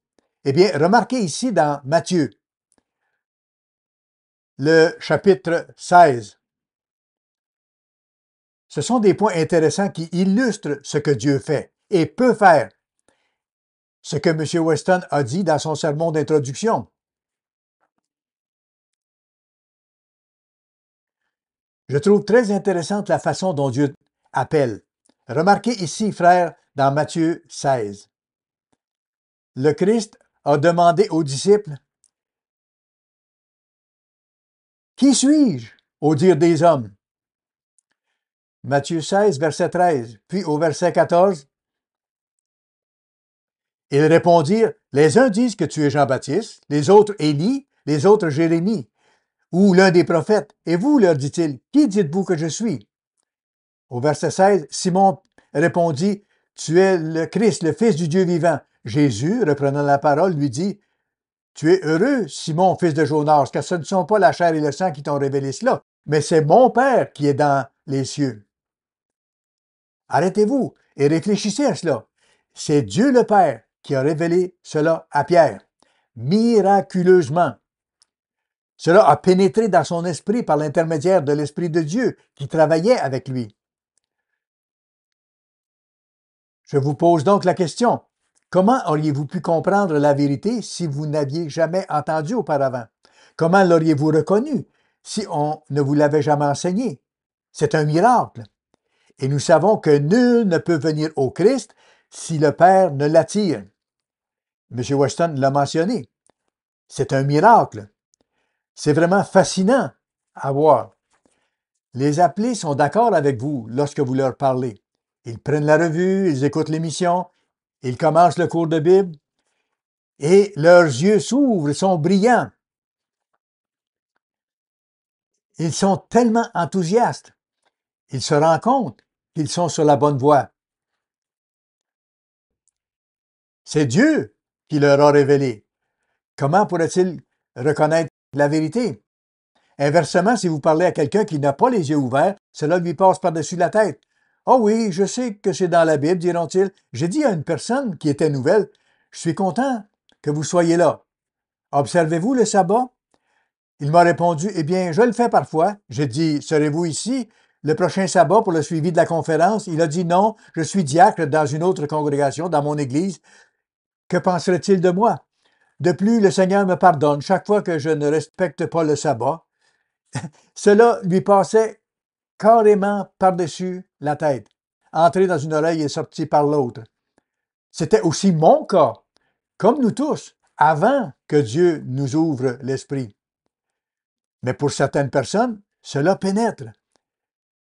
[SPEAKER 1] Eh bien, remarquez ici dans Matthieu, le chapitre 16. Ce sont des points intéressants qui illustrent ce que Dieu fait et peut faire. Ce que M. Weston a dit dans son sermon d'introduction. Je trouve très intéressante la façon dont Dieu appelle. Remarquez ici, frères, dans Matthieu 16. Le Christ a demandé aux disciples, « Qui suis-je? » Au dire des hommes. Matthieu 16, verset 13. Puis au verset 14, ils répondirent, « Les uns disent que tu es Jean-Baptiste, les autres Élie, les autres Jérémie, ou l'un des prophètes. Et vous, leur dit-il, qui dites-vous que je suis? » Au verset 16, Simon répondit, « Tu es le Christ, le Fils du Dieu vivant. » Jésus, reprenant la parole, lui dit, « Tu es heureux, Simon, fils de Jonas, car ce ne sont pas la chair et le sang qui t'ont révélé cela, mais c'est mon Père qui est dans les cieux. » Arrêtez-vous et réfléchissez à cela. C'est Dieu le Père qui a révélé cela à Pierre, miraculeusement. Cela a pénétré dans son esprit par l'intermédiaire de l'Esprit de Dieu qui travaillait avec lui. Je vous pose donc la question, Comment auriez-vous pu comprendre la vérité si vous n'aviez jamais entendu auparavant? Comment l'auriez-vous reconnu si on ne vous l'avait jamais enseigné? C'est un miracle. Et nous savons que nul ne peut venir au Christ si le Père ne l'attire. M. Weston l'a mentionné. C'est un miracle. C'est vraiment fascinant à voir. Les appelés sont d'accord avec vous lorsque vous leur parlez. Ils prennent la revue, ils écoutent l'émission, ils commencent le cours de Bible et leurs yeux s'ouvrent, ils sont brillants. Ils sont tellement enthousiastes. Ils se rendent compte qu'ils sont sur la bonne voie. C'est Dieu qui leur a révélé. Comment pourrait-il reconnaître la vérité? Inversement, si vous parlez à quelqu'un qui n'a pas les yeux ouverts, cela lui passe par-dessus la tête. « Ah oui, je sais que c'est dans la Bible, diront-ils. J'ai dit à une personne qui était nouvelle, je suis content que vous soyez là. Observez-vous le sabbat? » Il m'a répondu, « Eh bien, je le fais parfois. » J'ai dit, « Serez-vous ici le prochain sabbat pour le suivi de la conférence? » Il a dit, « Non, je suis diacre dans une autre congrégation, dans mon église. Que penserait-il de moi? De plus, le Seigneur me pardonne chaque fois que je ne respecte pas le sabbat. » Cela lui passait carrément par-dessus la tête, entré dans une oreille et sorti par l'autre. C'était aussi mon cas, comme nous tous, avant que Dieu nous ouvre l'esprit. Mais pour certaines personnes, cela pénètre.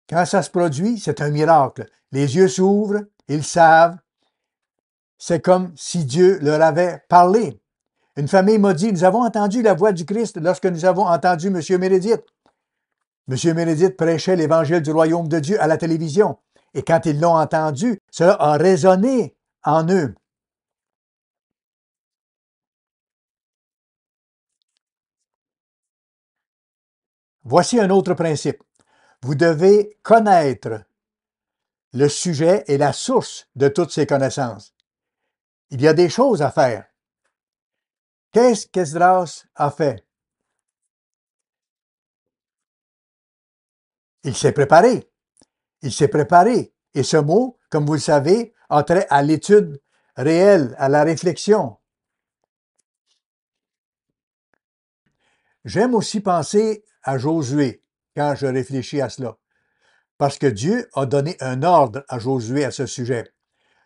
[SPEAKER 1] Quand ça se produit, c'est un miracle. Les yeux s'ouvrent, ils savent. C'est comme si Dieu leur avait parlé. Une famille m'a dit, nous avons entendu la voix du Christ lorsque nous avons entendu M. Meredith. M. Meredith prêchait l'évangile du royaume de Dieu à la télévision. Et quand ils l'ont entendu, cela a résonné en eux. Voici un autre principe. Vous devez connaître le sujet et la source de toutes ces connaissances. Il y a des choses à faire. Qu'est-ce qu'Esdras a fait? Il s'est préparé. Il s'est préparé. Et ce mot, comme vous le savez, a trait à l'étude réelle, à la réflexion. J'aime aussi penser à Josué quand je réfléchis à cela, parce que Dieu a donné un ordre à Josué à ce sujet.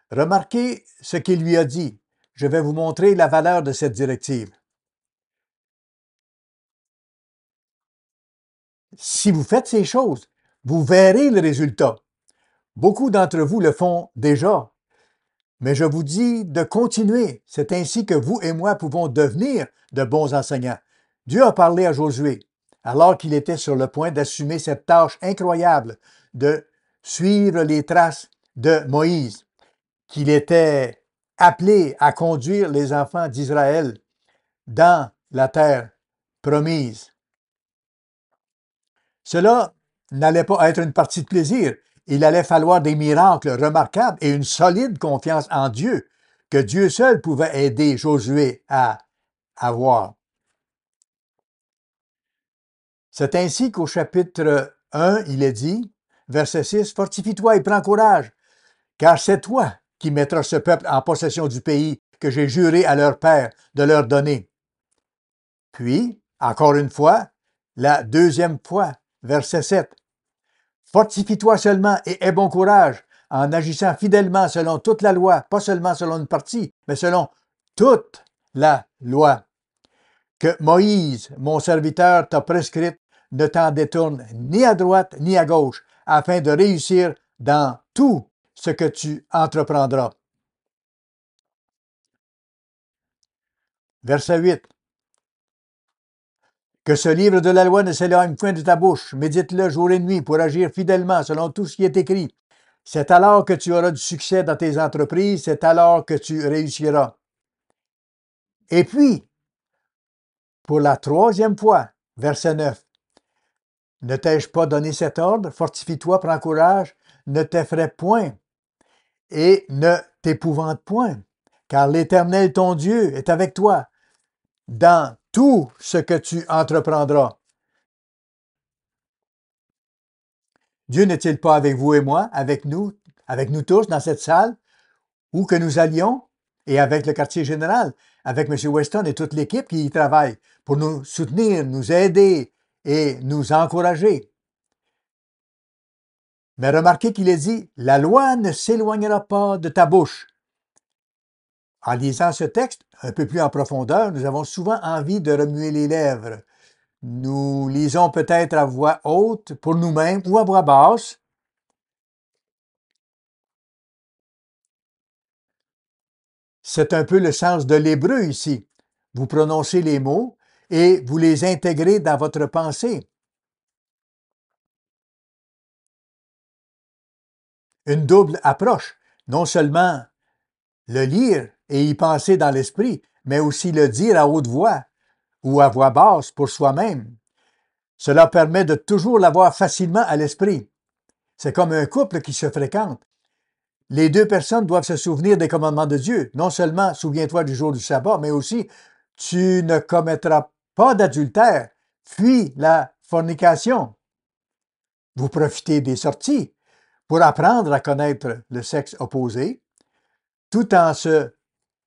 [SPEAKER 1] Remarquez ce qu'il lui a dit. Je vais vous montrer la valeur de cette directive. Si vous faites ces choses, vous verrez le résultat. Beaucoup d'entre vous le font déjà, mais je vous dis de continuer. C'est ainsi que vous et moi pouvons devenir de bons enseignants. Dieu a parlé à Josué, alors qu'il était sur le point d'assumer cette tâche incroyable de suivre les traces de Moïse, qu'il était appelé à conduire les enfants d'Israël dans la terre promise. Cela n'allait pas être une partie de plaisir. Il allait falloir des miracles remarquables et une solide confiance en Dieu que Dieu seul pouvait aider Josué à avoir. C'est ainsi qu'au chapitre 1, il est dit, verset 6, « Fortifie-toi et prends courage, car c'est toi qui mettras ce peuple en possession du pays que j'ai juré à leur père de leur donner. » Puis, encore une fois, la deuxième fois, verset 7, « Fortifie-toi seulement et aie bon courage en agissant fidèlement selon toute la loi, pas seulement selon une partie, mais selon toute la loi que Moïse, mon serviteur, t'a prescrite, ne t'en détourne ni à droite ni à gauche, afin de réussir dans tout ce que tu entreprendras. » Verset 8. « Que ce livre de la loi ne s'éloigne point de ta bouche, médite-le jour et nuit pour agir fidèlement selon tout ce qui est écrit. C'est alors que tu auras du succès dans tes entreprises, c'est alors que tu réussiras. » Et puis, pour la troisième fois, verset 9, « Ne t'ai-je pas donné cet ordre? Fortifie-toi, prends courage, ne t'effraie point et ne t'épouvante point, car l'Éternel ton Dieu est avec toi dans tout ce que tu entreprendras. » Dieu n'est-il pas avec vous et moi, avec nous tous dans cette salle, où que nous allions? et avec le quartier général, avec M. Weston et toute l'équipe qui y travaille pour nous soutenir, nous aider et nous encourager. Mais remarquez qu'il est dit, la loi ne s'éloignera pas de ta bouche. En lisant ce texte un peu plus en profondeur, nous avons souvent envie de remuer les lèvres. Nous lisons peut-être à voix haute pour nous-mêmes ou à voix basse. C'est un peu le sens de l'hébreu ici. Vous prononcez les mots et vous les intégrez dans votre pensée. Une double approche, non seulement le lire et y penser dans l'esprit, mais aussi le dire à haute voix ou à voix basse pour soi-même. Cela permet de toujours l'avoir facilement à l'esprit. C'est comme un couple qui se fréquente. Les deux personnes doivent se souvenir des commandements de Dieu. Non seulement souviens-toi du jour du sabbat, mais aussi tu ne commettras pas d'adultère, fuis la fornication. Vous profitez des sorties pour apprendre à connaître le sexe opposé tout en se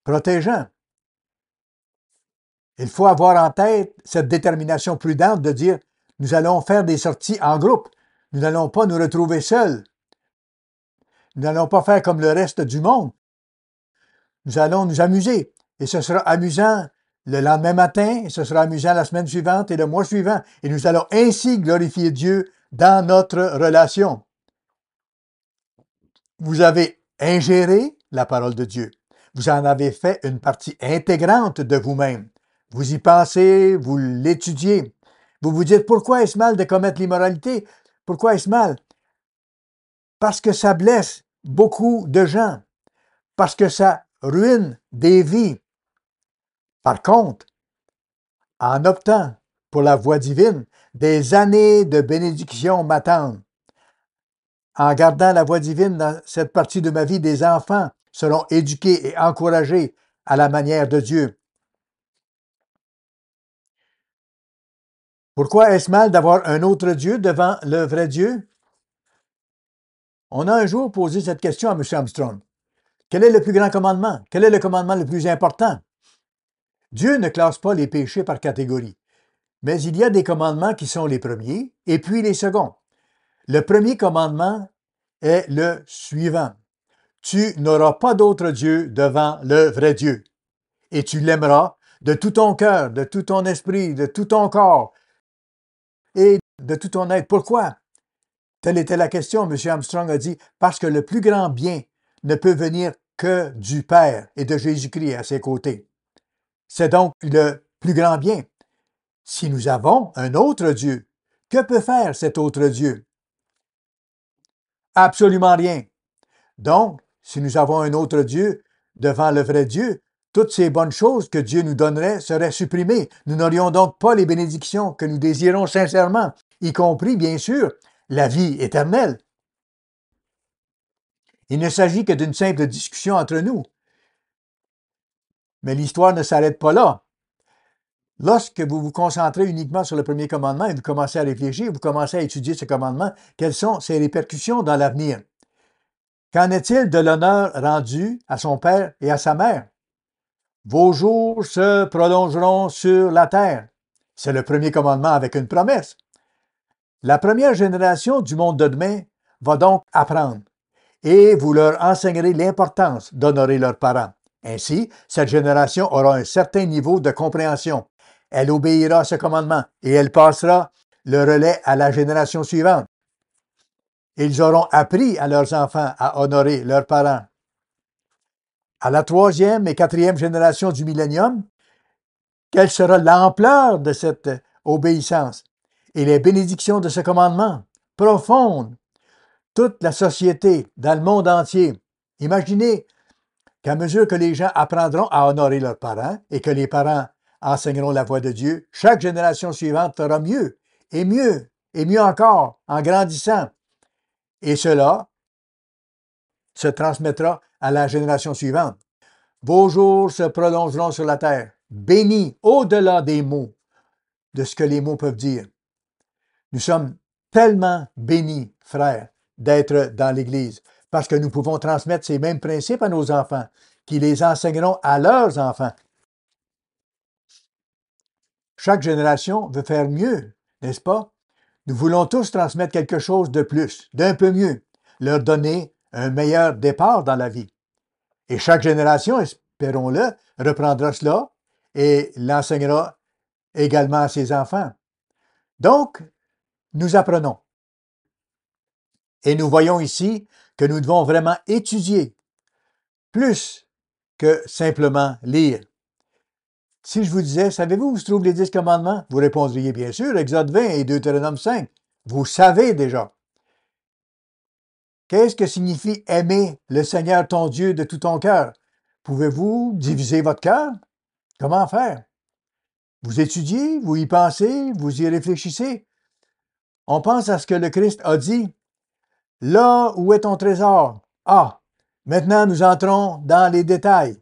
[SPEAKER 1] protégeant. Il faut avoir en tête cette détermination prudente de dire nous allons faire des sorties en groupe. Nous n'allons pas nous retrouver seuls. Nous n'allons pas faire comme le reste du monde. Nous allons nous amuser. Et ce sera amusant le lendemain matin, et ce sera amusant la semaine suivante et le mois suivant. Et nous allons ainsi glorifier Dieu dans notre relation. Vous avez ingéré la parole de Dieu. Vous en avez fait une partie intégrante de vous-même. Vous y pensez, vous l'étudiez. Vous vous dites, pourquoi est-ce mal de commettre l'immoralité? Pourquoi est-ce mal? Parce que ça blesse beaucoup de gens. Parce que ça ruine des vies. Par contre, en optant pour la voie divine, des années de bénédiction m'attendent. En gardant la voie divine dans cette partie de ma vie, des enfants seront éduqués et encouragés à la manière de Dieu. Pourquoi est-ce mal d'avoir un autre Dieu devant le vrai Dieu? On a un jour posé cette question à M. Armstrong. Quel est le plus grand commandement? Quel est le commandement le plus important? Dieu ne classe pas les péchés par catégorie, mais il y a des commandements qui sont les premiers et puis les seconds. Le premier commandement est le suivant. Tu n'auras pas d'autre Dieu devant le vrai Dieu. Et tu l'aimeras de tout ton cœur, de tout ton esprit, de tout ton corps et de tout ton être. Pourquoi? Telle était la question. M. Armstrong a dit, parce que le plus grand bien ne peut venir que du Père et de Jésus-Christ à ses côtés. C'est donc le plus grand bien. Si nous avons un autre Dieu, que peut faire cet autre Dieu? Absolument rien. Donc, si nous avons un autre Dieu devant le vrai Dieu, toutes ces bonnes choses que Dieu nous donnerait seraient supprimées. Nous n'aurions donc pas les bénédictions que nous désirons sincèrement, y compris, bien sûr, la vie éternelle. Il ne s'agit que d'une simple discussion entre nous. Mais l'histoire ne s'arrête pas là. Lorsque vous vous concentrez uniquement sur le premier commandement et vous commencez à réfléchir, vous commencez à étudier ce commandement, quelles sont ses répercussions dans l'avenir? Qu'en est-il de l'honneur rendu à son père et à sa mère? Vos jours se prolongeront sur la terre. C'est le premier commandement avec une promesse. La première génération du monde de demain va donc apprendre et vous leur enseignerez l'importance d'honorer leurs parents. Ainsi, cette génération aura un certain niveau de compréhension. Elle obéira à ce commandement et elle passera le relais à la génération suivante. Ils auront appris à leurs enfants à honorer leurs parents. À la troisième et quatrième génération du millénium, quelle sera l'ampleur de cette obéissance et les bénédictions de ce commandement profondes? Toute la société, dans le monde entier. Imaginez qu'à mesure que les gens apprendront à honorer leurs parents et que les parents enseigneront la voie de Dieu, chaque génération suivante fera mieux et mieux et mieux encore en grandissant. Et cela se transmettra à la génération suivante. Vos jours se prolongeront sur la terre, bénis au-delà des mots, de ce que les mots peuvent dire. Nous sommes tellement bénis, frères, d'être dans l'Église, parce que nous pouvons transmettre ces mêmes principes à nos enfants, qui les enseigneront à leurs enfants. Chaque génération veut faire mieux, n'est-ce pas? Nous voulons tous transmettre quelque chose de plus, d'un peu mieux, leur donner un meilleur départ dans la vie. Et chaque génération, espérons-le, reprendra cela et l'enseignera également à ses enfants. Donc, nous apprenons. Et nous voyons ici que nous devons vraiment étudier plus que simplement lire. Si je vous disais, savez-vous où se trouvent les 10 commandements? Vous répondriez bien sûr, Exode 20 et Deutéronome 5. Vous savez déjà. Qu'est-ce que signifie aimer le Seigneur ton Dieu de tout ton cœur? Pouvez-vous diviser votre cœur? Comment faire? Vous étudiez, vous y pensez, vous y réfléchissez. On pense à ce que le Christ a dit. Là où est ton trésor? Ah, maintenant nous entrons dans les détails.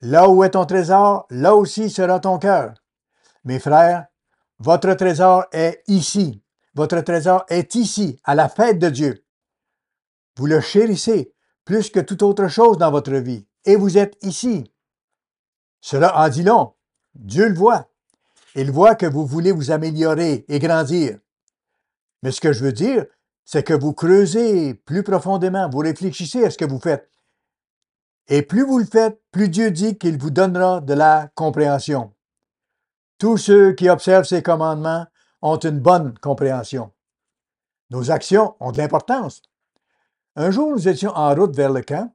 [SPEAKER 1] Là où est ton trésor, là aussi sera ton cœur. Mes frères, votre trésor est ici. Votre trésor est ici, à la fête de Dieu. Vous le chérissez plus que toute autre chose dans votre vie, et vous êtes ici. Cela en dit long. Dieu le voit. Il voit que vous voulez vous améliorer et grandir. Mais ce que je veux dire, c'est que vous creusez plus profondément, vous réfléchissez à ce que vous faites. Et plus vous le faites, plus Dieu dit qu'il vous donnera de la compréhension. Tous ceux qui observent ces commandements ont une bonne compréhension. Nos actions ont de l'importance. Un jour, nous étions en route vers le camp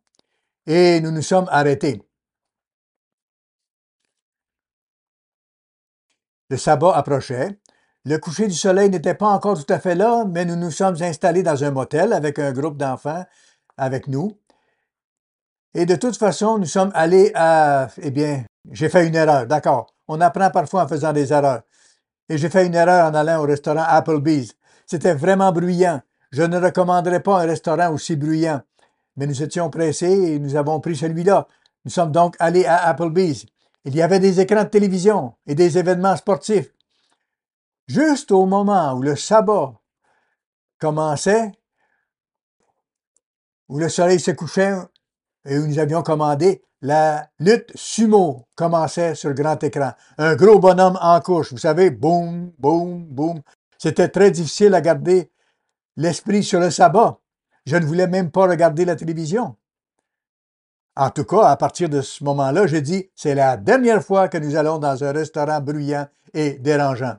[SPEAKER 1] et nous nous sommes arrêtés. Le sabbat approchait. Le coucher du soleil n'était pas encore tout à fait là, mais nous nous sommes installés dans un motel avec un groupe d'enfants avec nous. Et de toute façon, nous sommes allés à... Eh bien, j'ai fait une erreur, d'accord. On apprend parfois en faisant des erreurs. Et j'ai fait une erreur en allant au restaurant Applebee's. C'était vraiment bruyant. Je ne recommanderais pas un restaurant aussi bruyant. Mais nous étions pressés et nous avons pris celui-là. Nous sommes donc allés à Applebee's. Il y avait des écrans de télévision et des événements sportifs. Juste au moment où le sabbat commençait, où le soleil se couchait et où nous avions commandé, la lutte sumo commençait sur le grand écran. Un gros bonhomme en couche, vous savez, boum, boum, boum. C'était très difficile à garder l'esprit sur le sabbat. Je ne voulais même pas regarder la télévision. En tout cas, à partir de ce moment-là, j'ai dit, c'est la dernière fois que nous allons dans un restaurant bruyant et dérangeant.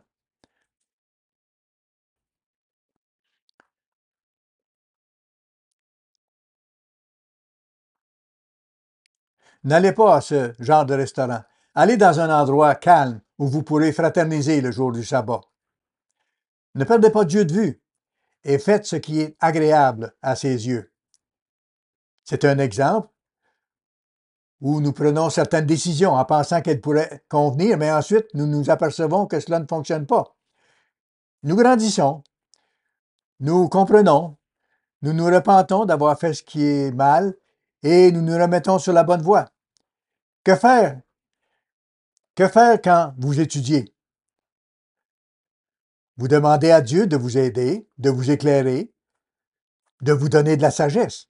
[SPEAKER 1] N'allez pas à ce genre de restaurant. Allez dans un endroit calme où vous pourrez fraterniser le jour du sabbat. Ne perdez pas Dieu de vue et faites ce qui est agréable à ses yeux. C'est un exemple où nous prenons certaines décisions en pensant qu'elles pourraient convenir, mais ensuite nous nous apercevons que cela ne fonctionne pas. Nous grandissons, nous comprenons, nous nous repentons d'avoir fait ce qui est mal et nous nous remettons sur la bonne voie. Que faire? Que faire quand vous étudiez? Vous demandez à Dieu de vous aider, de vous éclairer, de vous donner de la sagesse.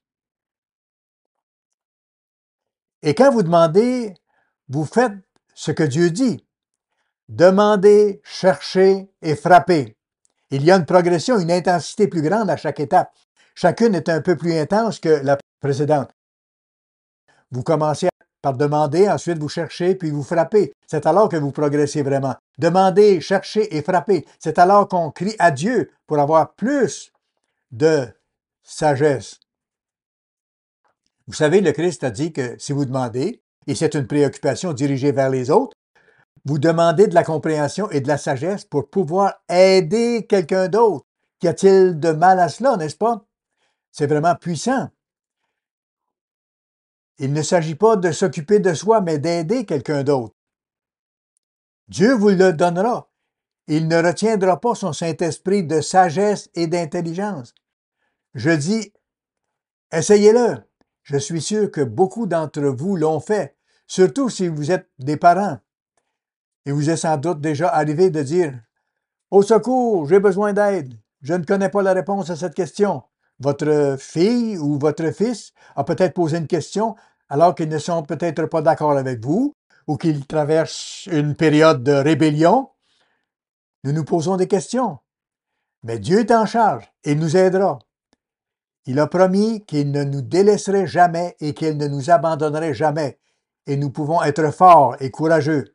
[SPEAKER 1] Et quand vous demandez, vous faites ce que Dieu dit. Demandez, cherchez et frappez. Il y a une progression, une intensité plus grande à chaque étape. Chacune est un peu plus intense que la précédente. Vous commencez par demander, ensuite vous cherchez, puis vous frappez. C'est alors que vous progressez vraiment. Demandez, cherchez et frappez. C'est alors qu'on crie à Dieu pour avoir plus de sagesse. Vous savez, le Christ a dit que si vous demandez, et c'est une préoccupation dirigée vers les autres, vous demandez de la compréhension et de la sagesse pour pouvoir aider quelqu'un d'autre. Qu'y a-t-il de mal à cela, n'est-ce pas? C'est vraiment puissant. Il ne s'agit pas de s'occuper de soi, mais d'aider quelqu'un d'autre. Dieu vous le donnera. Il ne retiendra pas son Saint-Esprit de sagesse et d'intelligence. Je dis, essayez-le. Je suis sûr que beaucoup d'entre vous l'ont fait, surtout si vous êtes des parents. Et vous êtes sans doute déjà arrivé de dire, au secours, j'ai besoin d'aide. Je ne connais pas la réponse à cette question. Votre fille ou votre fils a peut-être posé une question alors qu'ils ne sont peut-être pas d'accord avec vous ou qu'ils traversent une période de rébellion, nous nous posons des questions. Mais Dieu est en charge et il nous aidera. Il a promis qu'il ne nous délaisserait jamais et qu'il ne nous abandonnerait jamais. Et nous pouvons être forts et courageux.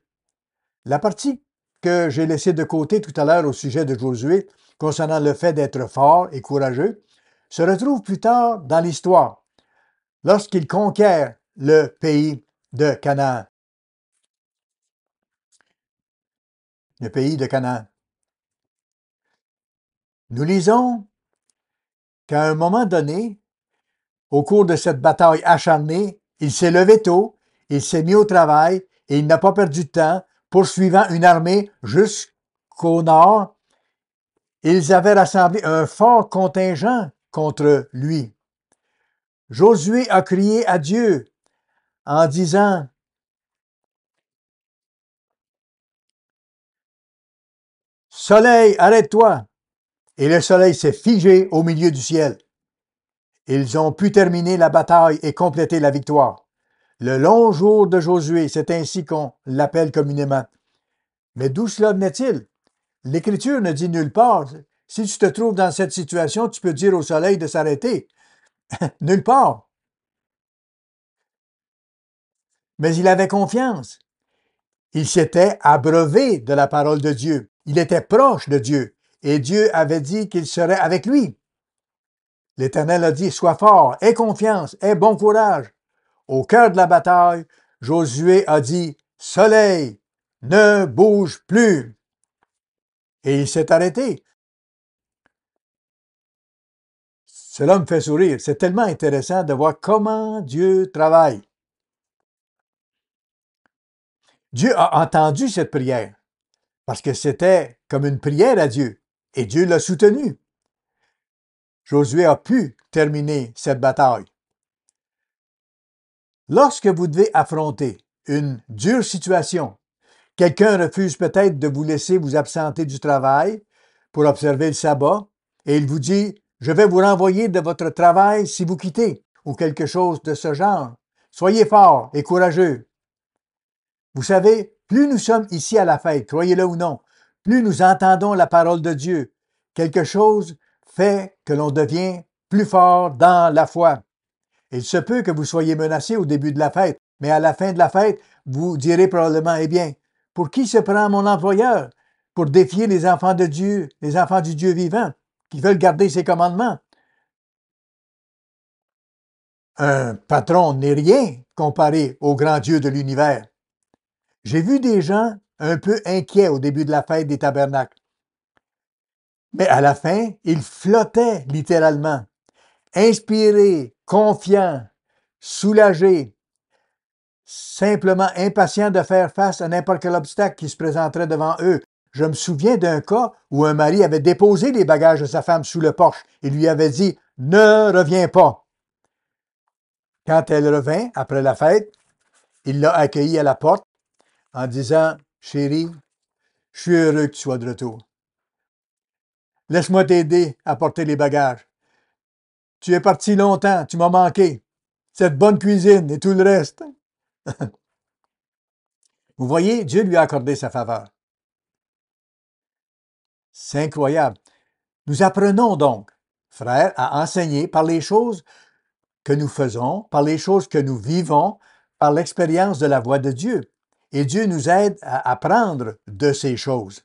[SPEAKER 1] La partie que j'ai laissée de côté tout à l'heure au sujet de Josué, concernant le fait d'être fort et courageux, se retrouve plus tard dans l'histoire, lorsqu'il conquiert le pays de Canaan. Le pays de Canaan. Nous lisons qu'à un moment donné, au cours de cette bataille acharnée, il s'est levé tôt, il s'est mis au travail et il n'a pas perdu de temps, poursuivant une armée jusqu'au nord. Ils avaient rassemblé un fort contingent contre lui. Josué a crié à Dieu en disant: « Soleil, arrête-toi! » Et le soleil s'est figé au milieu du ciel. Ils ont pu terminer la bataille et compléter la victoire. Le long jour de Josué, c'est ainsi qu'on l'appelle communément. Mais d'où cela venait-il? L'Écriture ne dit nulle part. Si tu te trouves dans cette situation, tu peux dire au soleil de s'arrêter. Nulle part. Mais il avait confiance. Il s'était abreuvé de la parole de Dieu. Il était proche de Dieu. Et Dieu avait dit qu'il serait avec lui. L'Éternel a dit: « Sois fort, aie confiance, aie bon courage. » Au cœur de la bataille, Josué a dit: « Soleil, ne bouge plus. » Et il s'est arrêté. Cela me fait sourire. C'est tellement intéressant de voir comment Dieu travaille. Dieu a entendu cette prière parce que c'était comme une prière à Dieu et Dieu l'a soutenu. Josué a pu terminer cette bataille. Lorsque vous devez affronter une dure situation, quelqu'un refuse peut-être de vous laisser vous absenter du travail pour observer le sabbat et il vous dit: « Je vais vous renvoyer de votre travail si vous quittez » ou quelque chose de ce genre. Soyez forts et courageux. Vous savez, plus nous sommes ici à la fête, croyez-le ou non, plus nous entendons la parole de Dieu. Quelque chose fait que l'on devient plus fort dans la foi. Il se peut que vous soyez menacé au début de la fête, mais à la fin de la fête, vous direz probablement: « Eh bien, pour qui se prend mon employeur? Pour défier les enfants de Dieu, les enfants du Dieu vivant, qui veulent garder ses commandements. » Un patron n'est rien comparé au grand Dieu de l'univers. J'ai vu des gens un peu inquiets au début de la fête des tabernacles. Mais à la fin, ils flottaient littéralement, inspirés, confiants, soulagés, simplement impatients de faire face à n'importe quel obstacle qui se présenterait devant eux. Je me souviens d'un cas où un mari avait déposé les bagages de sa femme sous le porche et lui avait dit: « Ne reviens pas. » Quand elle revint après la fête, il l'a accueillie à la porte en disant: « Chérie, je suis heureux que tu sois de retour. Laisse-moi t'aider à porter les bagages. Tu es parti longtemps, tu m'as manqué. Cette bonne cuisine et tout le reste. » Vous voyez, Dieu lui a accordé sa faveur. C'est incroyable. Nous apprenons donc, frères, à enseigner par les choses que nous faisons, par les choses que nous vivons, par l'expérience de la voix de Dieu. Et Dieu nous aide à apprendre de ces choses.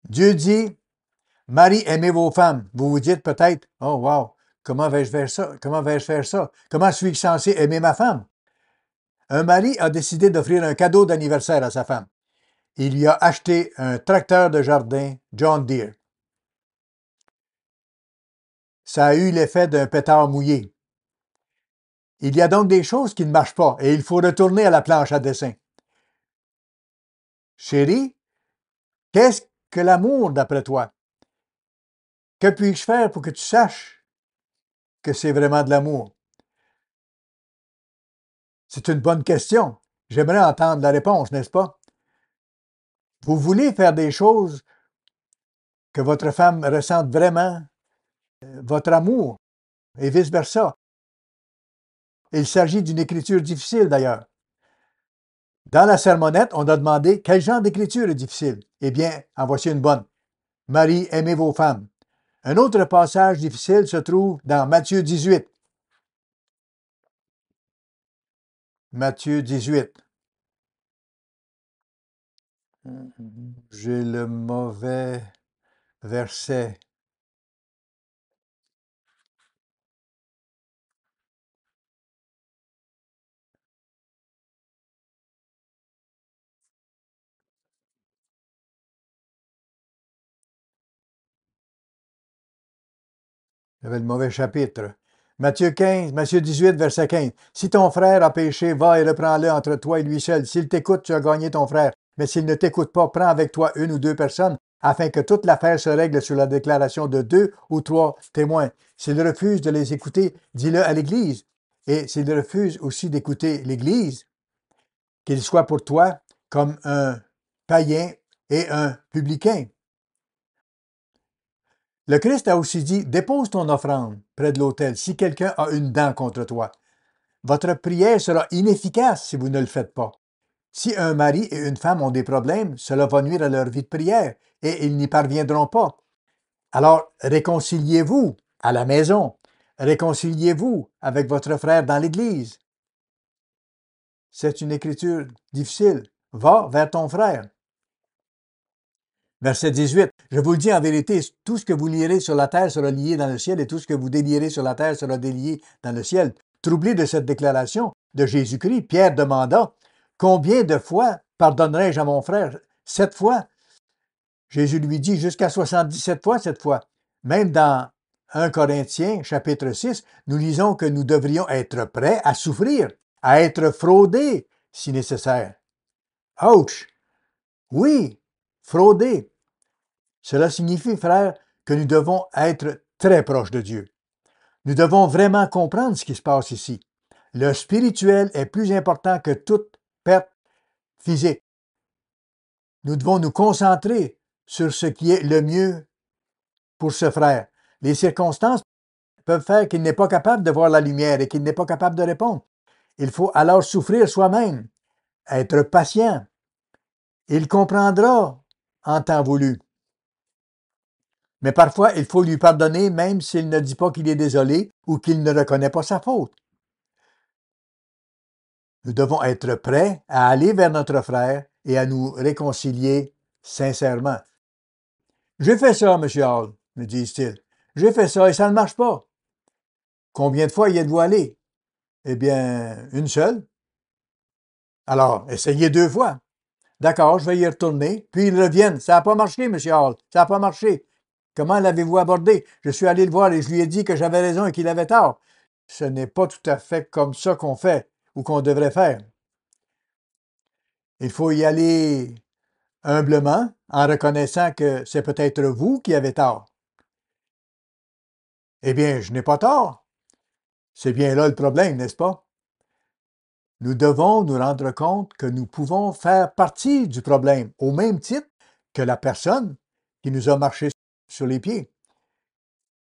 [SPEAKER 1] Dieu dit: « Marie, aimez vos femmes. » Vous vous dites peut-être: « Oh wow, comment vais-je faire ça? Comment vais-je faire ça? Comment suis-je censé aimer ma femme? » Un mari a décidé d'offrir un cadeau d'anniversaire à sa femme. Il lui a acheté un tracteur de jardin John Deere. Ça a eu l'effet d'un pétard mouillé. Il y a donc des choses qui ne marchent pas et il faut retourner à la planche à dessin. Chérie, qu'est-ce que l'amour d'après toi? Que puis-je faire pour que tu saches que c'est vraiment de l'amour? C'est une bonne question. J'aimerais entendre la réponse, n'est-ce pas? Vous voulez faire des choses que votre femme ressente vraiment votre amour et vice-versa. Il s'agit d'une écriture difficile d'ailleurs. Dans la sermonnette, on a demandé quel genre d'écriture est difficile. Eh bien, en voici une bonne. Marie, aimez vos femmes. Un autre passage difficile se trouve dans Matthieu 18. Matthieu 18. J'ai le mauvais verset. J'avais le mauvais chapitre. Matthieu 18, verset 15. Si ton frère a péché, va et reprends-le entre toi et lui seul. S'il t'écoute, tu as gagné ton frère. Mais s'il ne t'écoute pas, prends avec toi une ou deux personnes, afin que toute l'affaire se règle sur la déclaration de deux ou trois témoins. S'il refuse de les écouter, dis-le à l'Église. Et s'il refuse aussi d'écouter l'Église, qu'il soit pour toi comme un païen et un publicain. Le Christ a aussi dit, dépose ton offrande près de l'autel si quelqu'un a une dent contre toi. Votre prière sera inefficace si vous ne le faites pas. Si un mari et une femme ont des problèmes, cela va nuire à leur vie de prière et ils n'y parviendront pas. Alors, réconciliez-vous à la maison. Réconciliez-vous avec votre frère dans l'Église. C'est une écriture difficile. Va vers ton frère. Verset 18. Je vous le dis en vérité, tout ce que vous lierez sur la terre sera lié dans le ciel et tout ce que vous délierez sur la terre sera délié dans le ciel. Troublé de cette déclaration de Jésus-Christ, Pierre demanda, combien de fois pardonnerai-je à mon frère? 7 fois? Jésus lui dit jusqu'à 77 fois cette fois. Même dans 1 Corinthiens, chapitre 6, nous lisons que nous devrions être prêts à souffrir, à être fraudés si nécessaire. Ouch! Oui, fraudés. Cela signifie, frère, que nous devons être très proches de Dieu. Nous devons vraiment comprendre ce qui se passe ici. Le spirituel est plus important que toute perte physique. Nous devons nous concentrer sur ce qui est le mieux pour ce frère. Les circonstances peuvent faire qu'il n'est pas capable de voir la lumière et qu'il n'est pas capable de répondre. Il faut alors souffrir soi-même, être patient. Il comprendra en temps voulu. Mais parfois, il faut lui pardonner même s'il ne dit pas qu'il est désolé ou qu'il ne reconnaît pas sa faute. Nous devons être prêts à aller vers notre frère et à nous réconcilier sincèrement. J'ai fait ça, M. Hall, me disent-ils. J'ai fait ça et ça ne marche pas. Combien de fois y êtes-vous allé? Eh bien, une seule. Alors, essayez 2 fois. D'accord, je vais y retourner. Puis ils reviennent. Ça n'a pas marché, M. Hall. Ça n'a pas marché. Comment l'avez-vous abordé? Je suis allé le voir et je lui ai dit que j'avais raison et qu'il avait tort. Ce n'est pas tout à fait comme ça qu'on fait ou qu'on devrait faire. Il faut y aller humblement en reconnaissant que c'est peut-être vous qui avez tort. Eh bien, je n'ai pas tort. C'est bien là le problème, n'est-ce pas? Nous devons nous rendre compte que nous pouvons faire partie du problème au même titre que la personne qui nous a marché sur les pieds.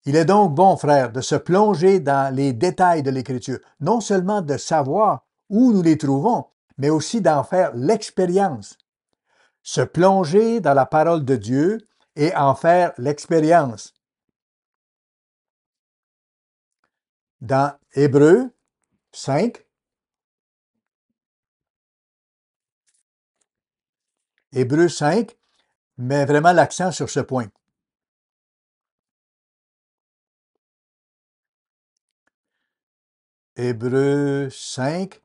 [SPEAKER 1] Il est donc bon, frère, de se plonger dans les détails de l'Écriture, non seulement de savoir où nous les trouvons, mais aussi d'en faire l'expérience. Se plonger dans la parole de Dieu et en faire l'expérience. Dans Hébreux 5, Hébreux 5 met vraiment l'accent sur ce point. Hébreux 5.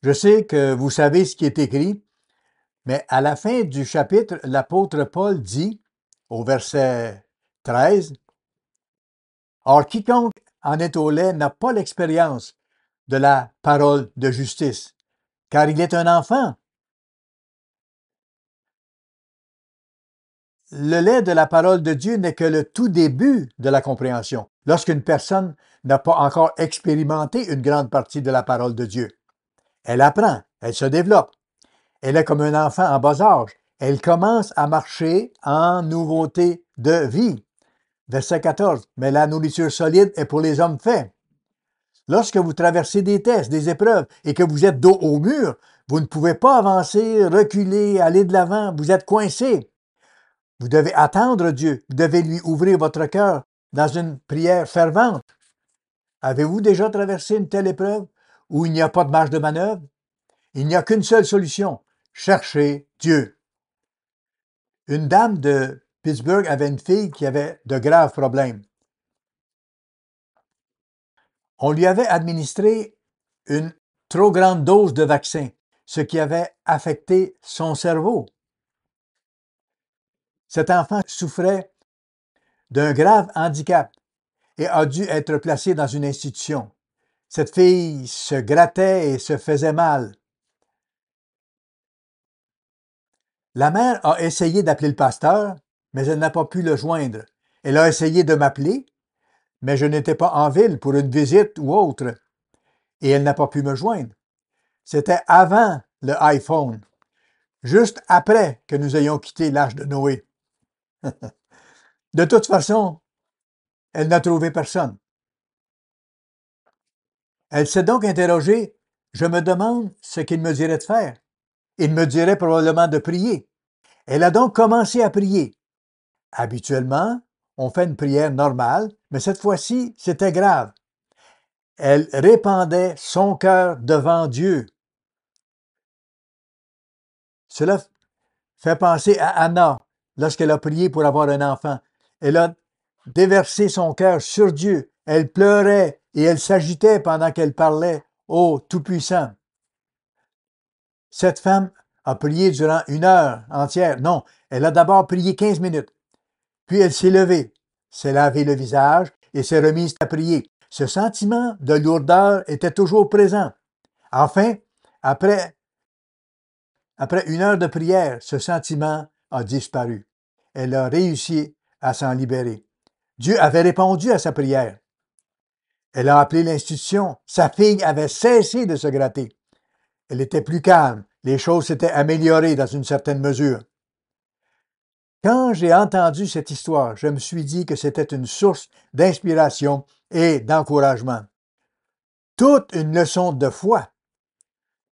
[SPEAKER 1] Je sais que vous savez ce qui est écrit, mais à la fin du chapitre, l'apôtre Paul dit, au verset 13, or quiconque en est au lait n'a pas l'expérience de la parole de justice, car il est un enfant. Le lait de la parole de Dieu n'est que le tout début de la compréhension, lorsqu'une personne n'a pas encore expérimenté une grande partie de la parole de Dieu. Elle apprend, elle se développe. Elle est comme un enfant en bas âge. Elle commence à marcher en nouveauté de vie. Verset 14. Mais la nourriture solide est pour les hommes faits. Lorsque vous traversez des tests, des épreuves et que vous êtes dos au mur, vous ne pouvez pas avancer, reculer, aller de l'avant, vous êtes coincé. Vous devez attendre Dieu, vous devez lui ouvrir votre cœur dans une prière fervente. Avez-vous déjà traversé une telle épreuve où il n'y a pas de marge de manœuvre? Il n'y a qu'une seule solution, chercher Dieu. Une dame de Pittsburgh avait une fille qui avait de graves problèmes. On lui avait administré une trop grande dose de vaccin, ce qui avait affecté son cerveau. Cet enfant souffrait d'un grave handicap et a dû être placé dans une institution. Cette fille se grattait et se faisait mal. La mère a essayé d'appeler le pasteur, mais elle n'a pas pu le joindre. Elle a essayé de m'appeler, mais je n'étais pas en ville pour une visite ou autre, et elle n'a pas pu me joindre. C'était avant le iPhone, juste après que nous ayons quitté l'âge de Noé. De toute façon, elle n'a trouvé personne. Elle s'est donc interrogée, je me demande ce qu'il me dirait de faire. Il me dirait probablement de prier. Elle a donc commencé à prier. Habituellement, on fait une prière normale, mais cette fois-ci, c'était grave. Elle répandait son cœur devant Dieu. Cela fait penser à Anna lorsqu'elle a prié pour avoir un enfant. Elle a déversé son cœur sur Dieu. Elle pleurait et elle s'agitait pendant qu'elle parlait. Ô Tout-Puissant! Cette femme a prié durant 1 heure entière. Non, elle a d'abord prié 15 minutes. Puis elle s'est levée, s'est lavé le visage et s'est remise à prier. Ce sentiment de lourdeur était toujours présent. Enfin, après 1 heure de prière, ce sentiment a disparu. Elle a réussi à s'en libérer. Dieu avait répondu à sa prière. Elle a appelé l'institution. Sa fille avait cessé de se gratter. Elle était plus calme. Les choses s'étaient améliorées dans une certaine mesure. Quand j'ai entendu cette histoire, je me suis dit que c'était une source d'inspiration et d'encouragement. Toute une leçon de foi.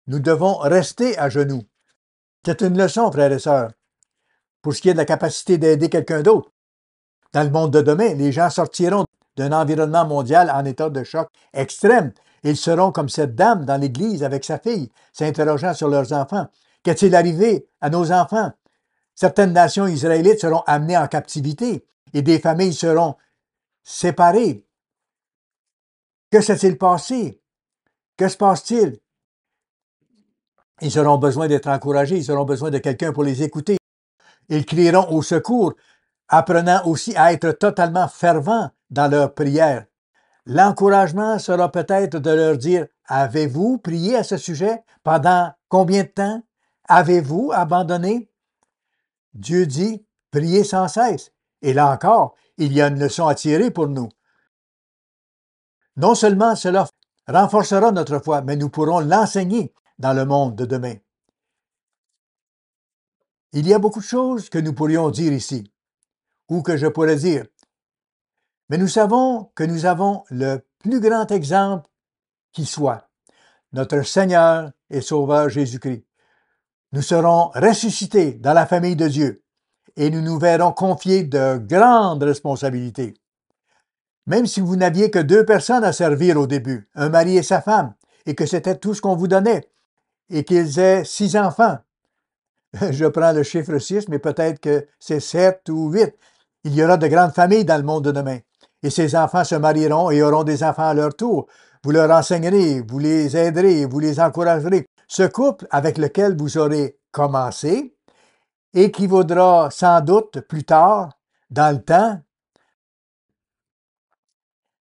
[SPEAKER 1] Nous devons rester à genoux. C'est une leçon, frères et sœurs, pour ce qui est de la capacité d'aider quelqu'un d'autre. Dans le monde de demain, les gens sortiront d'un environnement mondial en état de choc extrême. Ils seront comme cette dame dans l'église avec sa fille, s'interrogeant sur leurs enfants. Qu'est-il arrivé à nos enfants? Certaines nations israélites seront amenées en captivité et des familles seront séparées. Que s'est-il passé? Que se passe-t-il? Ils auront besoin d'être encouragés, ils auront besoin de quelqu'un pour les écouter. Ils crieront au secours, apprenant aussi à être totalement fervents dans leur prière. L'encouragement sera peut-être de leur dire, avez-vous prié à ce sujet? Pendant combien de temps? Avez-vous abandonné? Dieu dit, priez sans cesse. Et là encore, il y a une leçon à tirer pour nous. Non seulement cela renforcera notre foi, mais nous pourrons l'enseigner dans le monde de demain. Il y a beaucoup de choses que nous pourrions dire ici, ou que je pourrais dire. Mais nous savons que nous avons le plus grand exemple qui soit, notre Seigneur et Sauveur Jésus-Christ. Nous serons ressuscités dans la famille de Dieu et nous nous verrons confier de grandes responsabilités. Même si vous n'aviez que 2 personnes à servir au début, un mari et sa femme, et que c'était tout ce qu'on vous donnait, et qu'ils aient 6 enfants. Je prends le chiffre 6, mais peut-être que c'est 7 ou 8. Il y aura de grandes familles dans le monde de demain. Et ces enfants se marieront et auront des enfants à leur tour. Vous leur enseignerez, vous les aiderez, vous les encouragerez. Ce couple avec lequel vous aurez commencé équivaudra sans doute plus tard, dans le temps,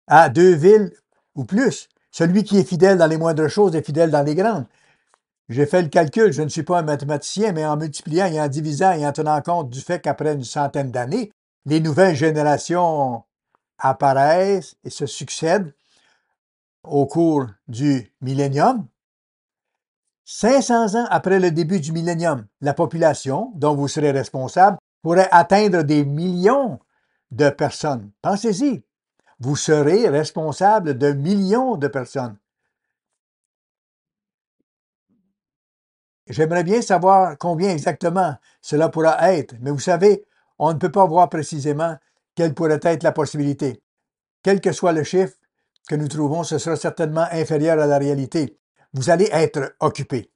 [SPEAKER 1] à 2 villes ou plus. Celui qui est fidèle dans les moindres choses est fidèle dans les grandes. J'ai fait le calcul, je ne suis pas un mathématicien, mais en multipliant et en divisant et en tenant compte du fait qu'après une centaine d'années, les nouvelles générations apparaissent et se succèdent au cours du millénium. 500 ans après le début du millénium, la population dont vous serez responsable pourrait atteindre des millions de personnes. Pensez-y. Vous serez responsable de millions de personnes. J'aimerais bien savoir combien exactement cela pourra être, mais vous savez, on ne peut pas voir précisément quelle pourrait être la possibilité. Quel que soit le chiffre que nous trouvons, ce sera certainement inférieur à la réalité. Vous allez être occupé.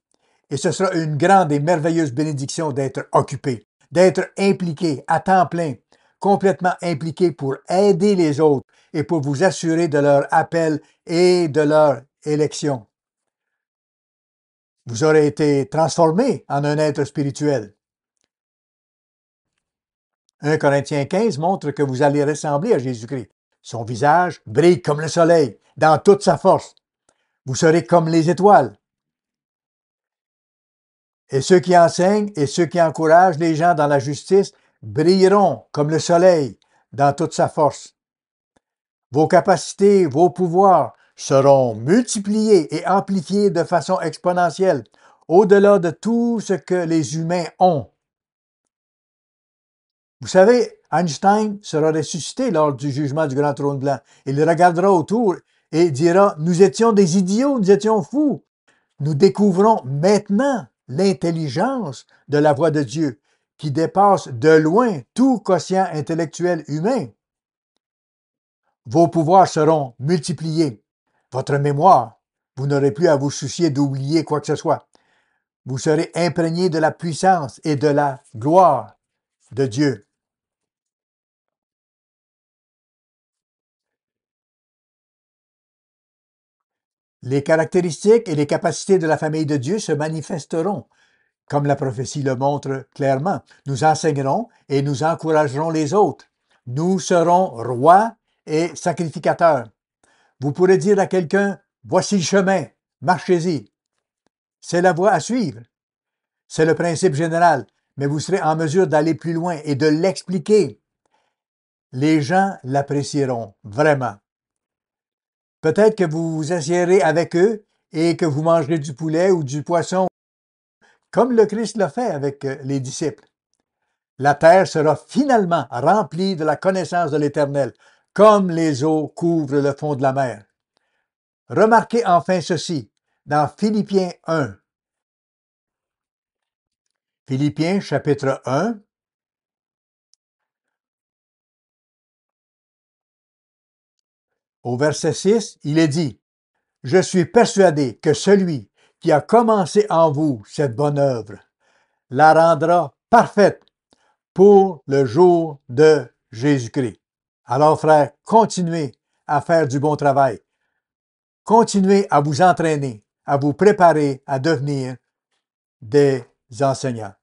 [SPEAKER 1] Et ce sera une grande et merveilleuse bénédiction d'être occupé, d'être impliqué à temps plein, complètement impliqué pour aider les autres et pour vous assurer de leur appel et de leur élection. Vous aurez été transformé en un être spirituel. 1 Corinthiens 15 montre que vous allez ressembler à Jésus-Christ. Son visage brille comme le soleil, dans toute sa force. Vous serez comme les étoiles. Et ceux qui enseignent et ceux qui encouragent les gens dans la justice brilleront comme le soleil, dans toute sa force. Vos capacités, vos pouvoirs seront multipliés et amplifiés de façon exponentielle, au-delà de tout ce que les humains ont. Vous savez, Einstein sera ressuscité lors du jugement du grand trône blanc. Il regardera autour et dira, nous étions des idiots, nous étions fous. Nous découvrons maintenant l'intelligence de la voix de Dieu, qui dépasse de loin tout quotient intellectuel humain. Vos pouvoirs seront multipliés. Votre mémoire, vous n'aurez plus à vous soucier d'oublier quoi que ce soit. Vous serez imprégné de la puissance et de la gloire de Dieu. Les caractéristiques et les capacités de la famille de Dieu se manifesteront, comme la prophétie le montre clairement. Nous enseignerons et nous encouragerons les autres. Nous serons rois et sacrificateurs. Vous pourrez dire à quelqu'un, voici le chemin, marchez-y. C'est la voie à suivre. C'est le principe général, mais vous serez en mesure d'aller plus loin et de l'expliquer. Les gens l'apprécieront vraiment. Peut-être que vous vous assiérez avec eux et que vous mangerez du poulet ou du poisson, comme le Christ l'a fait avec les disciples. La terre sera finalement remplie de la connaissance de l'Éternel, comme les eaux couvrent le fond de la mer. Remarquez enfin ceci, dans Philippiens 1. Philippiens chapitre 1, au verset 6, il est dit, « Je suis persuadé que celui qui a commencé en vous cette bonne œuvre la rendra parfaite pour le jour de Jésus-Christ. » Alors, frères, continuez à faire du bon travail. Continuez à vous entraîner, à vous préparer à devenir des enseignants.